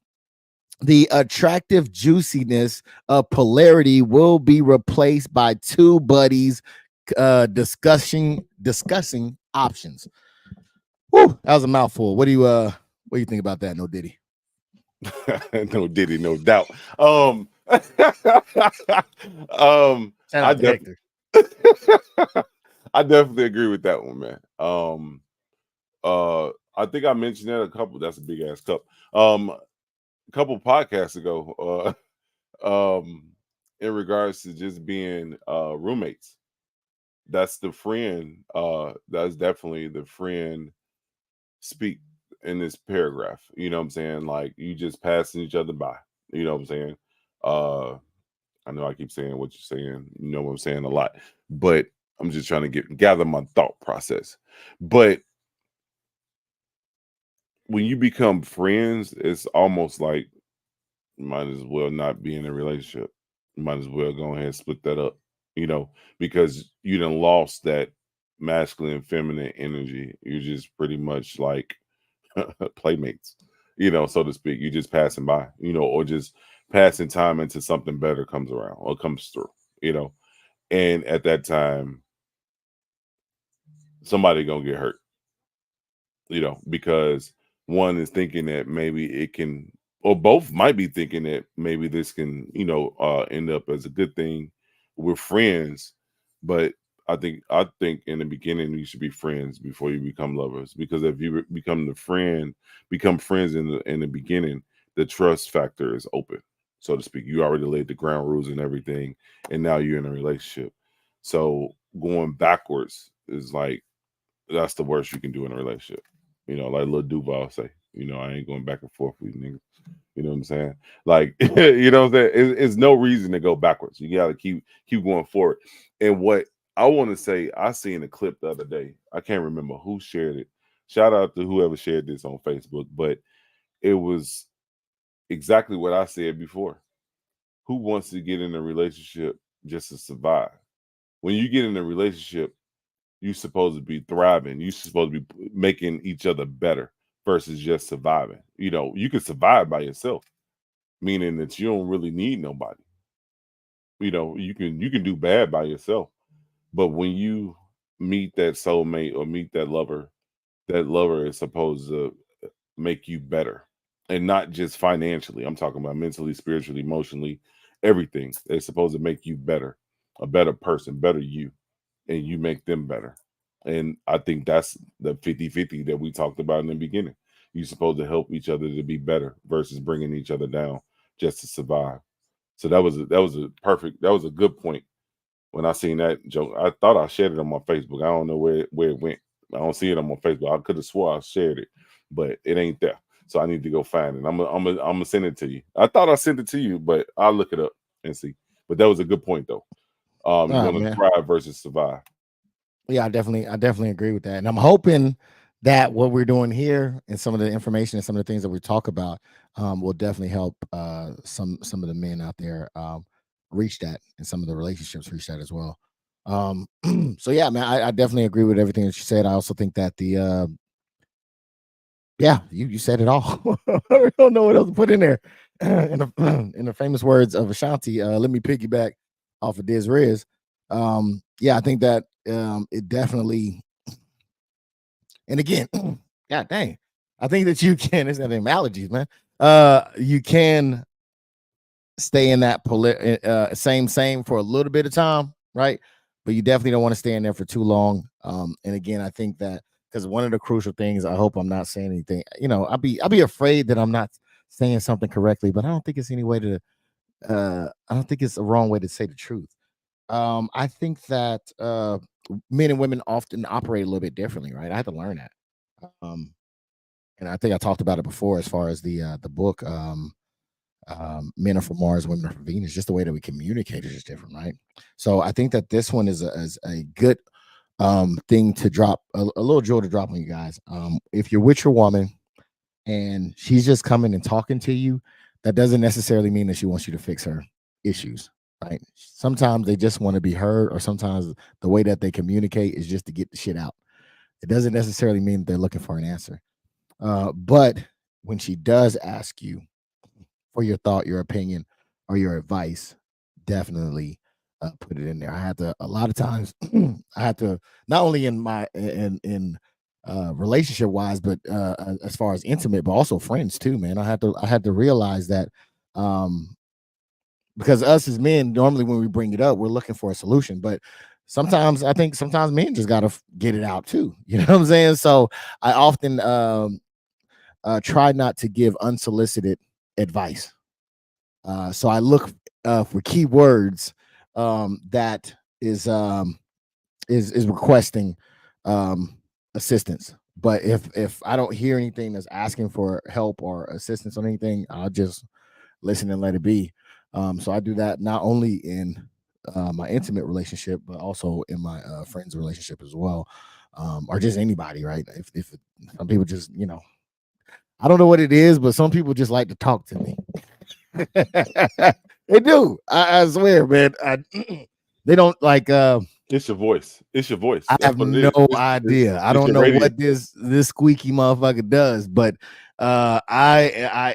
the attractive juiciness of polarity will be replaced by two buddies discussing options. Whew, that was a mouthful. What do you think about that? No Diddy. No Diddy, no doubt. Shout I out to def- Hector. I definitely agree with that one, man. I think I mentioned that a couple. That's a big ass cup. A couple podcasts ago. In regards to just being roommates, that's the friend. That's definitely the friend speak in this paragraph. You know what I'm saying? Like you just passing each other by. You know what I'm saying? Uh, I know I keep saying what you're saying. You know what I'm saying a lot, but I'm just trying to gather my thought process. But when you become friends, it's almost like you might as well not be in a relationship. You might as well go ahead and split that up, because you done lost that masculine feminine energy. You're just pretty much like playmates, so to speak. You just passing by, or just passing time until something better comes around or comes through, you know. And at that time, somebody gonna get hurt, because one is thinking that maybe it can, or both might be thinking that maybe this can, end up as a good thing with friends. But I think in the beginning you should be friends before you become lovers, because if you become friends in the beginning, the trust factor is open, so to speak. You already laid the ground rules and everything, and now you're in a relationship. So going backwards is like, that's the worst you can do in a relationship. Like Lil Duval say, I ain't going back and forth with you niggas. You know what I'm saying? Like, you know what I'm saying? It's no reason to go backwards. You gotta keep going forward. And what I want to say, I seen a clip the other day. I can't remember who shared it. Shout out to whoever shared this on Facebook, but it was exactly what I said before. Who wants to get in a relationship just to survive? When you get in a relationship, you're supposed to be thriving. You're supposed to be making each other better versus just surviving. You can survive by yourself, meaning that you don't really need nobody. You can do bad by yourself. But when you meet that soulmate or meet that lover is supposed to make you better. And not just financially. I'm talking about mentally, spiritually, emotionally, everything. They're supposed to make you better, a better person, better you, and you make them better. And I think that's the 50-50 that we talked about in the beginning. You're supposed to help each other to be better versus bringing each other down just to survive. So that was a good point. When I seen that joke, I thought I shared it on my Facebook. I don't know where it went. I don't see it on my Facebook. I could have swore I shared it, but it ain't there. So I need to go find it. I'm gonna send it to you. I thought I sent it to you, but I'll look it up and see. But that was a good point though. You All right, want to man. thrive versus survive. Yeah, I definitely agree with that. And I'm hoping that what we're doing here and some of the information and some of the things that we talk about will definitely help some of the men out there reach that, and some of the relationships reach that as well. So yeah, man, I definitely agree with everything that you said. I also think that yeah, you said it all. I don't know what else to put in there. In the famous words of Ashanti, let me piggyback off of Diz Riz. Yeah, I think that it definitely, and again, god dang, I think that you can, it's not them allergies, man. You can stay in that same for a little bit of time, right? But you definitely don't want to stay in there for too long. And again, I think that because one of the crucial things, I hope I'm not saying anything. I'll be afraid that I'm not saying something correctly, but I don't think it's any way to. I don't think it's a wrong way to say the truth. I think that men and women often operate a little bit differently, right? I had to learn that. Um, and I think I talked about it before as far as the book. Men are from Mars, women are from Venus. Just the way that we communicate is just different, right? So I think that this one is a good thing to drop a little jewel to drop on you guys. If you're with your woman and she's just coming and talking to you, that doesn't necessarily mean that she wants you to fix her issues, right? Sometimes they just want to be heard, or sometimes the way that they communicate is just to get the shit out. It doesn't necessarily mean that they're looking for an answer. But when she does ask you for your thought, your opinion, or your advice, definitely put it in there. I had to a lot of times. I had to not only in my in relationship wise, but as far as intimate, but also friends too, man. I had to realize that um, because us as men, normally when we bring it up, we're looking for a solution, but sometimes men just gotta get it out too. You know what I'm saying? So I often try not to give unsolicited advice. So I look for keywords that is requesting um, assistance. But if I don't hear anything that's asking for help or assistance on anything, I'll just listen and let it be. So I do that not only in my intimate relationship, but also in my friends' relationship as well, or just anybody, right? If some people just, I don't know what it is, but some people just like to talk to me. They do. I swear, man. They don't like. It's your voice. It's your voice. I That's have what it no is. idea. I It's don't your know radio. what this squeaky motherfucker does, but I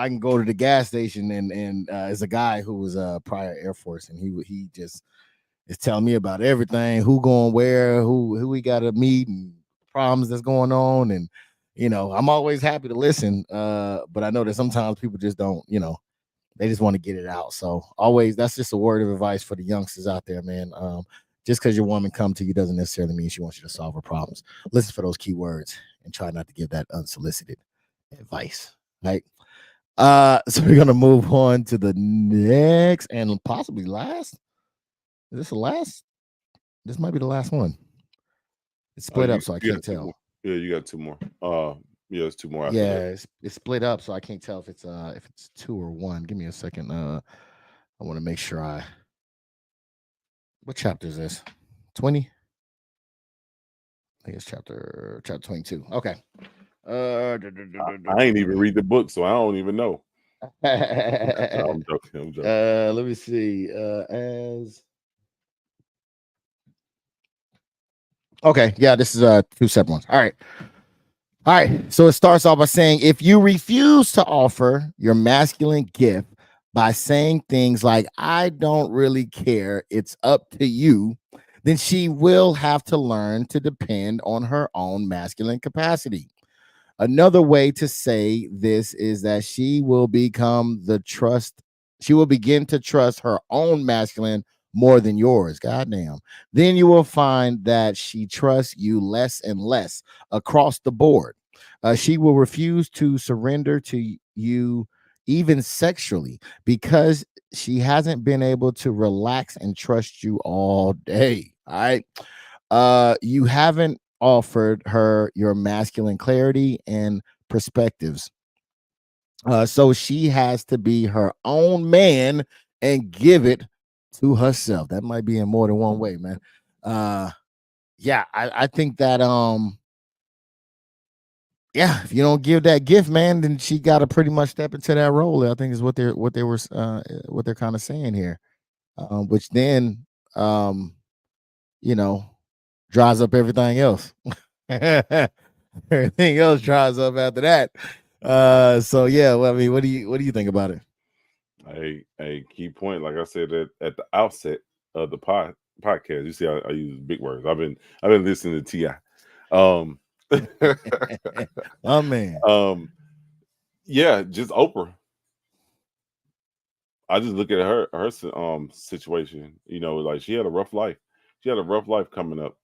can go to the gas station and it's a guy who was prior Air Force, and he just is telling me about everything, who going where, who we got to meet, and problems that's going on, and I'm always happy to listen. But I know that sometimes people just don't, they just want to get it out. So always, that's just a word of advice for the youngsters out there, man. Just because your woman come to you doesn't necessarily mean she wants you to solve her problems. Listen for those keywords and try not to give that unsolicited advice. Right. So we're gonna move on to the next and possibly last. Is this the last? This might be the last one. It's Oh, split up, so I you can't got two tell. more. Yeah, you got two more. Yeah, it's two more after that. Yeah, it's split up, so I can't tell if it's two or one. Give me a second. I want to make sure I. What chapter is this? 20. I think it's chapter 22. Okay. I ain't even read the book, so I don't even know. No, I'm joking. I'm joking. Let me see. As okay, yeah, this is two separate ones. All right. All right. So it starts off by saying if you refuse to offer your masculine gift by saying things like, I don't really care, it's up to you, then she will have to learn to depend on her own masculine capacity. Another way to say this is that she will begin to trust her own masculine more than yours. Goddamn. Then you will find that she trusts you less and less across the board. She will refuse to surrender to you, even sexually, because she hasn't been able to relax and trust you all day. All right. You haven't offered her your masculine clarity and perspectives. So she has to be her own man and give it to herself. That might be in more than one way, man. Uh yeah, I think that yeah, if you don't give that gift, man, then she gotta pretty much step into that role. I think is what they're kind of saying here. Which then um you know, dries up everything else. Everything else dries up after that. So yeah, well, I mean, what do you think about it? A key point, like I said at the outset of the podcast. You see, I use big words. I've been listening to Ti. Um, Oh man. yeah, just Oprah. I just look at her situation. You know, like she had a rough life. She had a rough life coming up,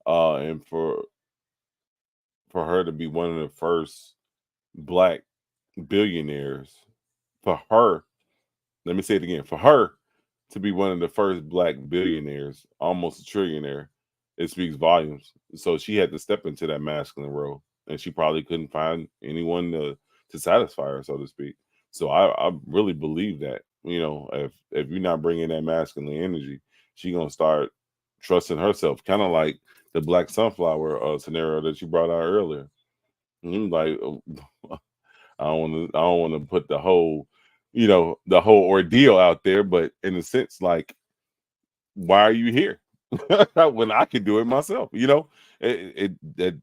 and for her to be one of the first black billionaires, for her, let me say it again, for her to be one of the first black billionaires, almost a trillionaire, it speaks volumes. So she had to step into that masculine role, and she probably couldn't find anyone to satisfy her, so to speak. So I really believe that, you know, if you're not bringing that masculine energy, she gonna start trusting herself, kind of like the black sunflower scenario that you brought out earlier. Like, I don't want to put the whole, you know, the whole ordeal out there, but in a sense, like, why are you here when I can do it myself? You know, that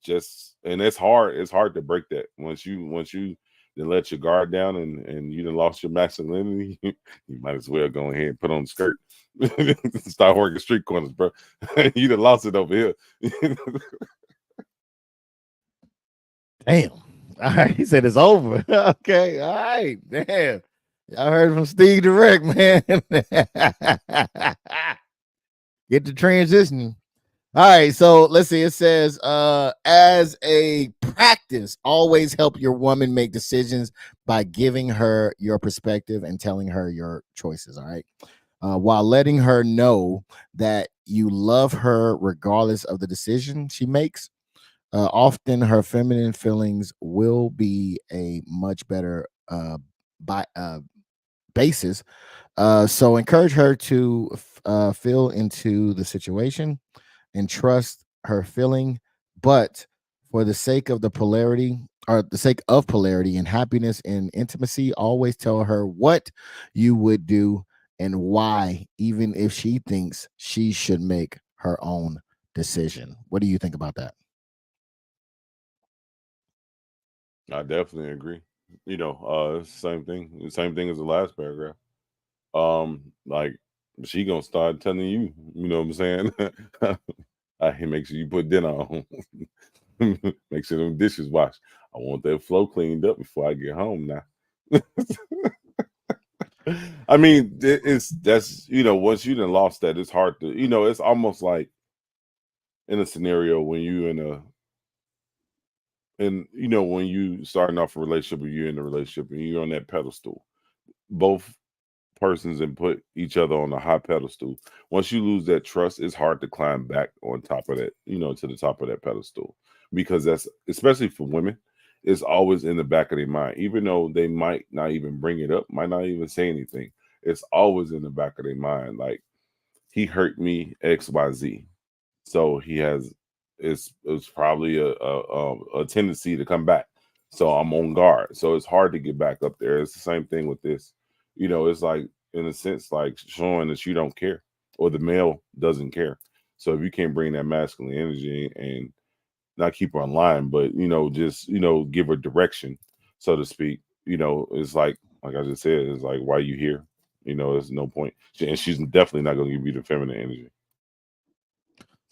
just, and it's hard. It's hard to break that once you then let your guard down and you done lost your masculinity. You might as well go ahead and put on the skirt. Start working street corners, bro. You done lost it over here. Damn. All right, he said it's over. Okay, all right, damn. Y'all heard from Steve Direct, man. Get the transition. All right, so let's see. It says, as a practice, always help your woman make decisions by giving her your perspective and telling her your choices. All right, while letting her know that you love her regardless of the decision she makes. Often her feminine feelings will be a much better by basis. So encourage her to feel into the situation and trust her feeling, but for the sake of the polarity or the sake of polarity and happiness and intimacy, always tell her what you would do and why, even if she thinks she should make her own decision. What do you think about that? I definitely agree. You know, same thing as the last paragraph. Like she gonna start telling you, you know what I'm saying? Hey, make sure you put dinner on. Make sure them dishes washed. I want that floor cleaned up before I get home now. I mean, it's that's, you know, once you done lost that, it's hard to, you know, it's almost like in a scenario when you in a, and you know, when you starting off a relationship or you're in a relationship and you're on that pedestal, both persons and put each other on a high pedestal. Once you lose that trust, it's hard to climb back on top of that, you know, to the top of that pedestal. Because that's, especially for women, it's always in the back of their mind. Even though they might not even bring it up, might not even say anything, it's always in the back of their mind. Like, he hurt me XYZ. So he has, it's probably a tendency to come back. So I'm on guard. So it's hard to get back up there. It's the same thing with this. You know, it's like, in a sense, like showing that you don't care or the male doesn't care. So if you can't bring that masculine energy and not keep her online, but, you know, just, you know, give her direction, so to speak. You know, it's like I just said, it's like, why you here? You know, there's no point. And she's definitely not going to give you the feminine energy.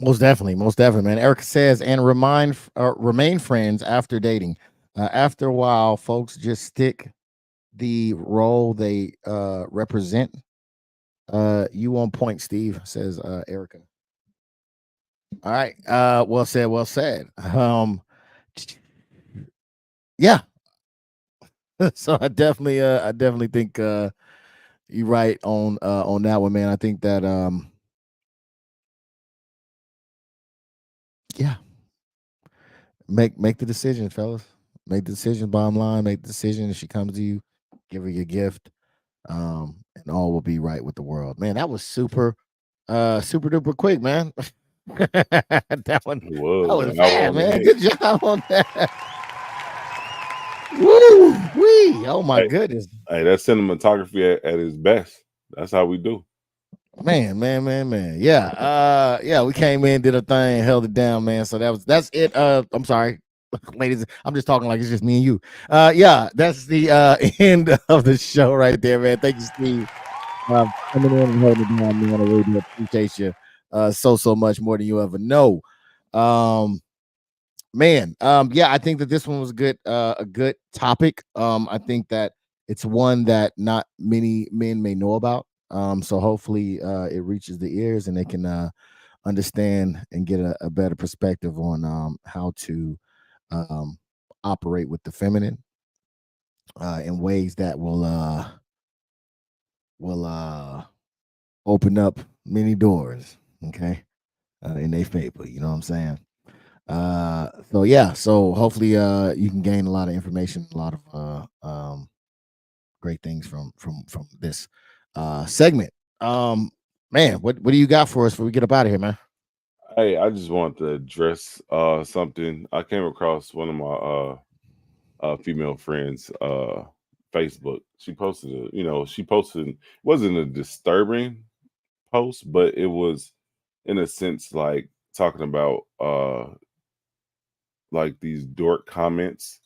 Most definitely, man. Erica says, and remain friends after dating. After a while, folks just stick the role they represent. You on point, Steve, says Erica. All right. Well said, well said. Yeah. So I definitely think you're right on that one, man. I think that yeah, make the decision, fellas. Make the decision, bottom line, make the decision. If she comes to you, give her your gift. And all will be right with the world. Man, that was super duper quick, man. that one It that was was an hour bad, on the man. head. Good job on that. Woo wee. Oh my Hey, goodness. hey, that's cinematography at its best. That's how we do. Man. Yeah. Yeah, we came in, did a thing, held it down, man. So that's it. I'm sorry, ladies. I'm just talking like it's just me and you. Yeah, that's the end of the show right there, man. Thank you, Steve. Coming in and holding it down, man. I really do appreciate you so much more than you ever know. Um, man, yeah, I think that this one was a good topic. I think that it's one that not many men may know about. So hopefully it reaches the ears and they can understand and get a better perspective on how to um operate with the feminine in ways that will open up many doors, okay, in their favor. You know what I'm saying? So yeah, so hopefully you can gain a lot of information, a lot of great things from this segment. Um, man, what do you got for us before we get up out of here, man? Hey, I just want to address something. I came across one of my female friends Facebook. She posted she posted, wasn't a disturbing post, but it was in a sense like talking about like these dork comments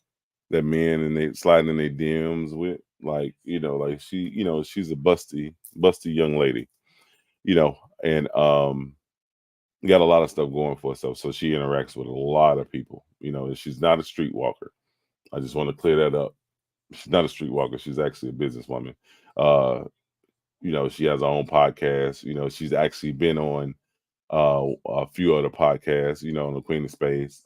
that men and they sliding in their DMs with, like, like she's a busty young lady, you know, and got a lot of stuff going for herself. So she interacts with a lot of people, and she's not a streetwalker. I just want to clear that up. She's not a streetwalker. She's actually a businesswoman. Uh, she has her own podcast. She's actually been on a few other podcasts, on the Queen of Spades.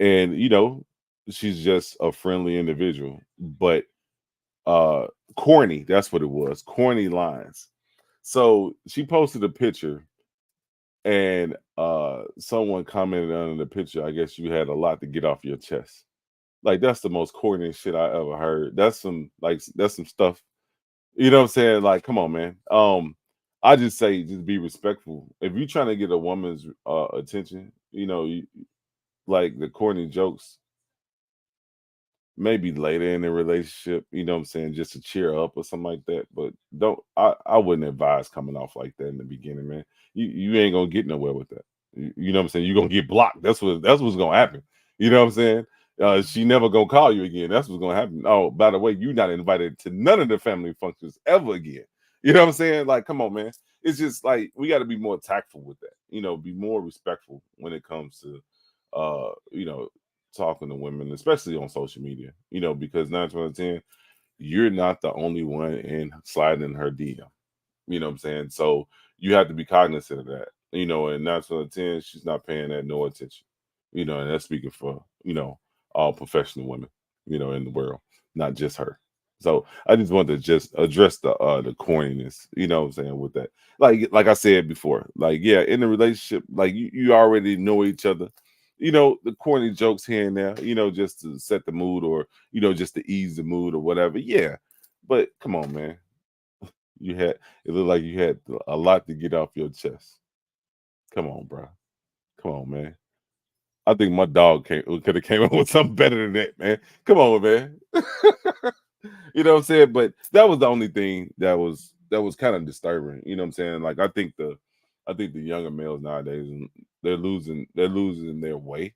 And she's just a friendly individual, but uh corny, that's what it was. Corny lines. So she posted a picture and someone commented under the picture, I guess you had a lot to get off your chest. Like that's the most corny shit I ever heard. That's some stuff. You know what I'm saying? Like, come on, man. I just say just be respectful. If you're trying to get a woman's attention, like the corny jokes, maybe later in the relationship, you know what I'm saying, just to cheer up or something like that. But I wouldn't advise coming off like that in the beginning, man. You ain't gonna get nowhere with that. You know what I'm saying? You're gonna get blocked. That's what's gonna happen. You know what I'm saying? She never gonna call you again. That's what's gonna happen. Oh, by the way, you're not invited to none of the family functions ever again. You know what I'm saying? Like, come on, man. It's just like we got to be more tactful with that. Be more respectful when it comes to talking to women, especially on social media, because 9 times out of 10, you're not the only one in sliding in her DM. You know what I'm saying? So you have to be cognizant of that. And 9 times out of 10, she's not paying that no attention. And that's speaking for, all professional women, in the world, not just her. So I just wanted to just address the corniness, what I'm saying, with that. Like I said before, like, yeah, in a relationship, like you already know each other. The corny jokes here and there, just to set the mood or, just to ease the mood or whatever. Yeah. But come on, man. It looked like you had a lot to get off your chest. Come on, bro. Come on, man. I think my dog could have came up with something better than that, man. Come on, man. You know what I'm saying? But that was the only thing that was kind of disturbing. You know what I'm saying? Like I think the younger males nowadays, they're losing their way,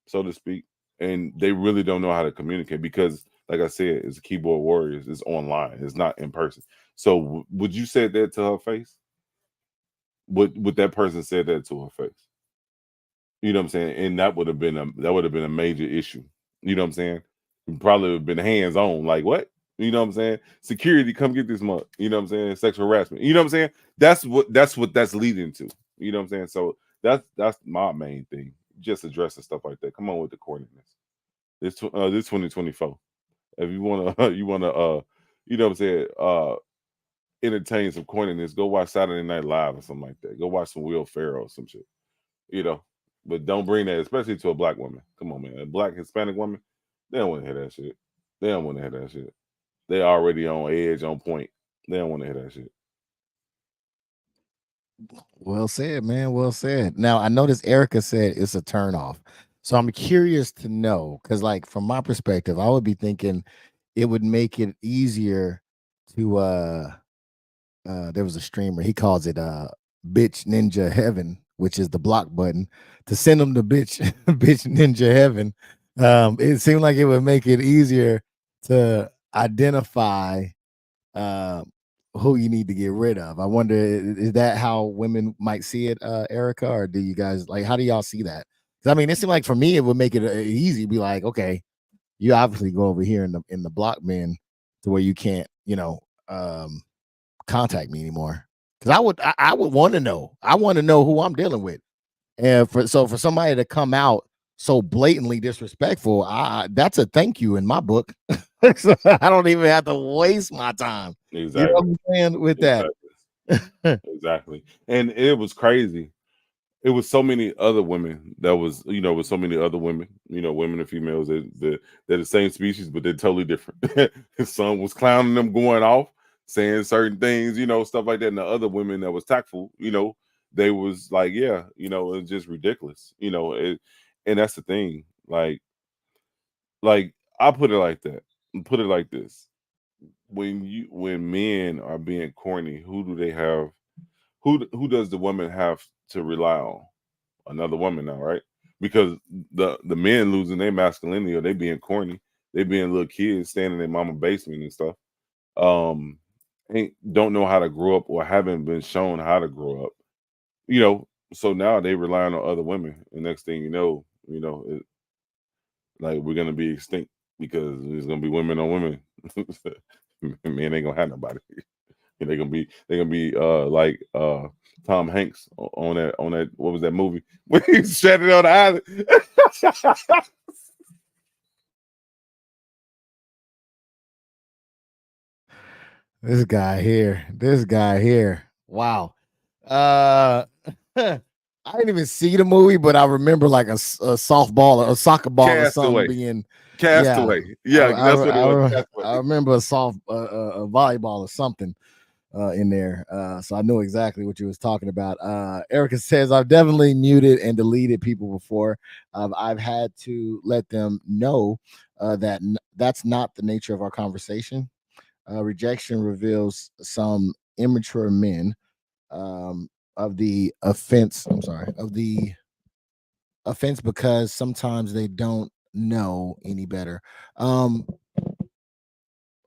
so to speak, and they really don't know how to communicate because, like I said, it's keyboard warriors. It's online. It's not in person. So would you say that to her face? Would that person say that to her face? You know what I'm saying? And that would have been a major issue. You know what I'm saying? Probably would have been hands on. Like what? You know what I'm saying? Security, come get this month. You know what I'm saying? Sexual harassment. You know what I'm saying? That's what that's leading to. You know what I'm saying? So that's my main thing. Just addressing stuff like that. Come on with the corniness. This 2024. If you wanna you wanna you know what I'm saying, entertain some corniness, go watch Saturday Night Live or something like that. Go watch some Will Ferrell or some shit. You know. But don't bring that, especially to a black woman. Come on, man. A black Hispanic woman, they don't want to hear that shit. They don't want to hear that shit. They already on edge, on point. They don't want to hear that shit. Well said, man. Well said. Now I noticed Erica said it's a turn off. So I'm curious to know because, like, from my perspective, I would be thinking it would make it easier to there was a streamer. He calls it bitch ninja heaven, which is the block button to send them to bitch bitch ninja heaven. It seemed like it would make it easier to identify uh, who you need to get rid of. I wonder, is that how women might see it, Erica, or do you guys like? How do y'all see that? Because I mean, it seemed like for me, it would make it easy. Be like, okay, you obviously go over here in the block bin to where you can't, contact me anymore. Because I would want to know. I want to know who I'm dealing with. And for somebody to come out so blatantly disrespectful, that's a thank you in my book. So I don't even have to waste my time. Exactly. You know what I'm saying with that? Exactly. And it was crazy. It was so many other women that was, with so many other women, women and females they're the same species, but they're totally different. His son was clowning them, going off, saying certain things, stuff like that. And the other women that was tactful, they was like, yeah, it's just ridiculous, and that's the thing. Like I put it like that. Put it like this. When men are being corny, who do they have? Who does the woman have to rely on? Another woman now, right? Because the men losing their masculinity, or they being corny, they being little kids standing in their mama basement and stuff. Don't know how to grow up, or haven't been shown how to grow up. So now they relying on other women, and next thing you know, like we're gonna be extinct because there's gonna be women on women. Men ain't gonna have nobody. They're gonna be like Tom Hanks on that what was that movie when he shattered on the island. This guy here. Wow. I didn't even see the movie, but I remember like a softball or a soccer ball or something being Castaway. Yeah, that's what it was. I remember a a volleyball or something in there. So I knew exactly what you was talking about. Erica says, I've definitely muted and deleted people before. I've had to let them know that that's not the nature of our conversation. Rejection reveals some immature men of the offense. I'm sorry, of the offense because sometimes they don't know any better. Oh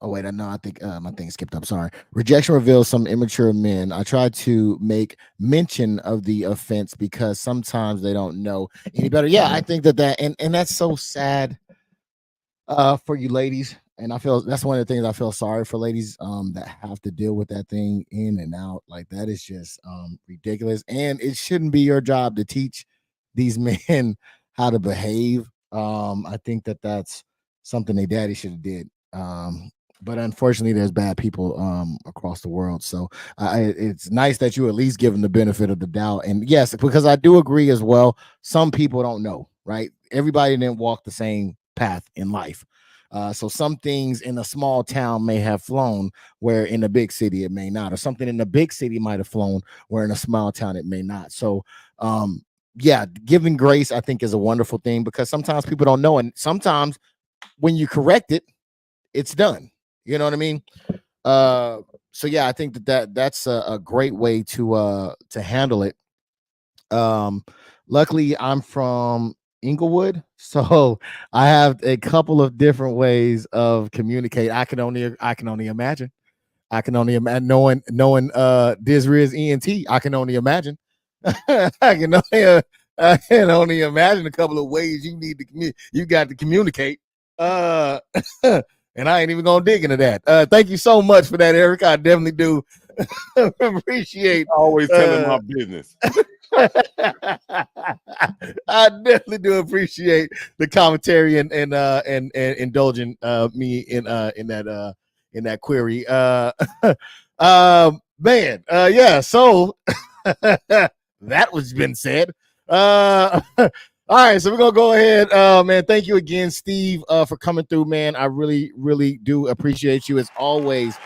wait, no, I think my thing skipped up. Sorry. Rejection reveals some immature men. I try to make mention of the offense because sometimes they don't know any better. Yeah, I think that and that's so sad for you ladies. And I feel that's one of the things I feel sorry for ladies that have to deal with that thing in and out. Like that is just ridiculous. And it shouldn't be your job to teach these men how to behave. I think that that's something they daddy should have did. But unfortunately, there's bad people across the world. So it's nice that you at least give them the benefit of the doubt. And yes, because I do agree as well. Some people don't know, right? Everybody didn't walk the same path in life. So some things in a small town may have flown where in a big city it may not, or something in a big city might have flown where in a small town it may not. So yeah, giving grace I think is a wonderful thing because sometimes people don't know, and sometimes when you correct it, it's done. You know what I mean? So yeah, I think that's a great way to handle it. Luckily I'm from Inglewood, so I have a couple of different ways of communicate. I can only imagine. I can only imagine knowing Dizriz ENT. I can only imagine. I can only imagine a couple of ways you need to you got to communicate. And I ain't even gonna dig into that. Thank you so much for that, Eric. I definitely do appreciate. Always telling my business. I definitely do appreciate the commentary and indulging me in that query. Man, yeah. So that was been said. All right, so we're gonna go ahead, man. Thank you again, Steve, for coming through, man. I really, really do appreciate you as always.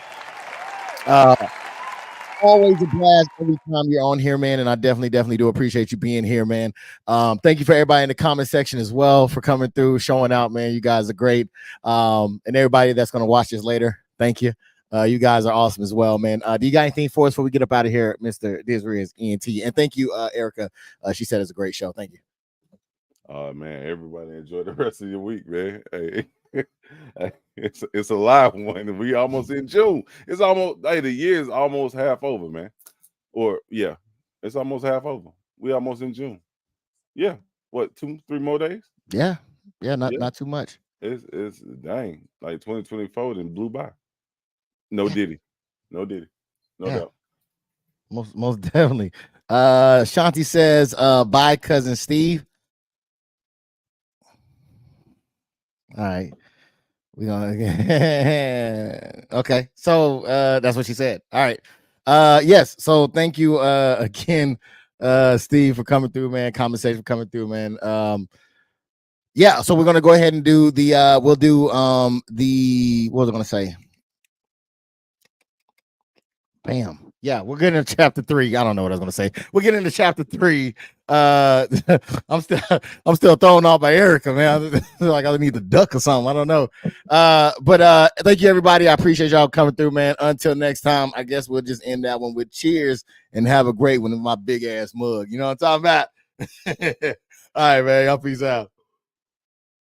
Always a blast every time you're on here, man. And I definitely do appreciate you being here, man. Thank you for everybody in the comment section as well for coming through, showing out, man. You guys are great. And everybody that's gonna watch this later, thank you. You guys are awesome as well, man. Do you got anything for us before we get up out of here, Mr. Dizriz ENT? And thank you, Erica. She said it's a great show. Thank you. Man, everybody enjoy the rest of your week, man. Hey, it's a live one. We almost in June. It's almost the year is almost half over, man. Or yeah, it's almost half over. We almost in June. Yeah, what 2-3 more days? Yeah, not too much. It's dang, like 2024 then blew by. No Diddy, no doubt. Most definitely. Shanti says, bye, cousin Steve. All right. We're gonna okay. So that's what she said. All right. Yes. So thank you again, Steve, for coming through, man. Conversation for coming through, man. Yeah, so we're gonna go ahead and do the we'll do the what was I gonna say? Bam. Yeah, we're getting into chapter 3. I don't know what I was gonna say. We're getting into chapter 3. I'm still thrown off by Erica, man. Like I need to duck or something. I don't know. But thank you, everybody. I appreciate y'all coming through, man. Until next time, I guess we'll just end that one with cheers and have a great one in my big ass mug. You know what I'm talking about? All right, man. Y'all peace out.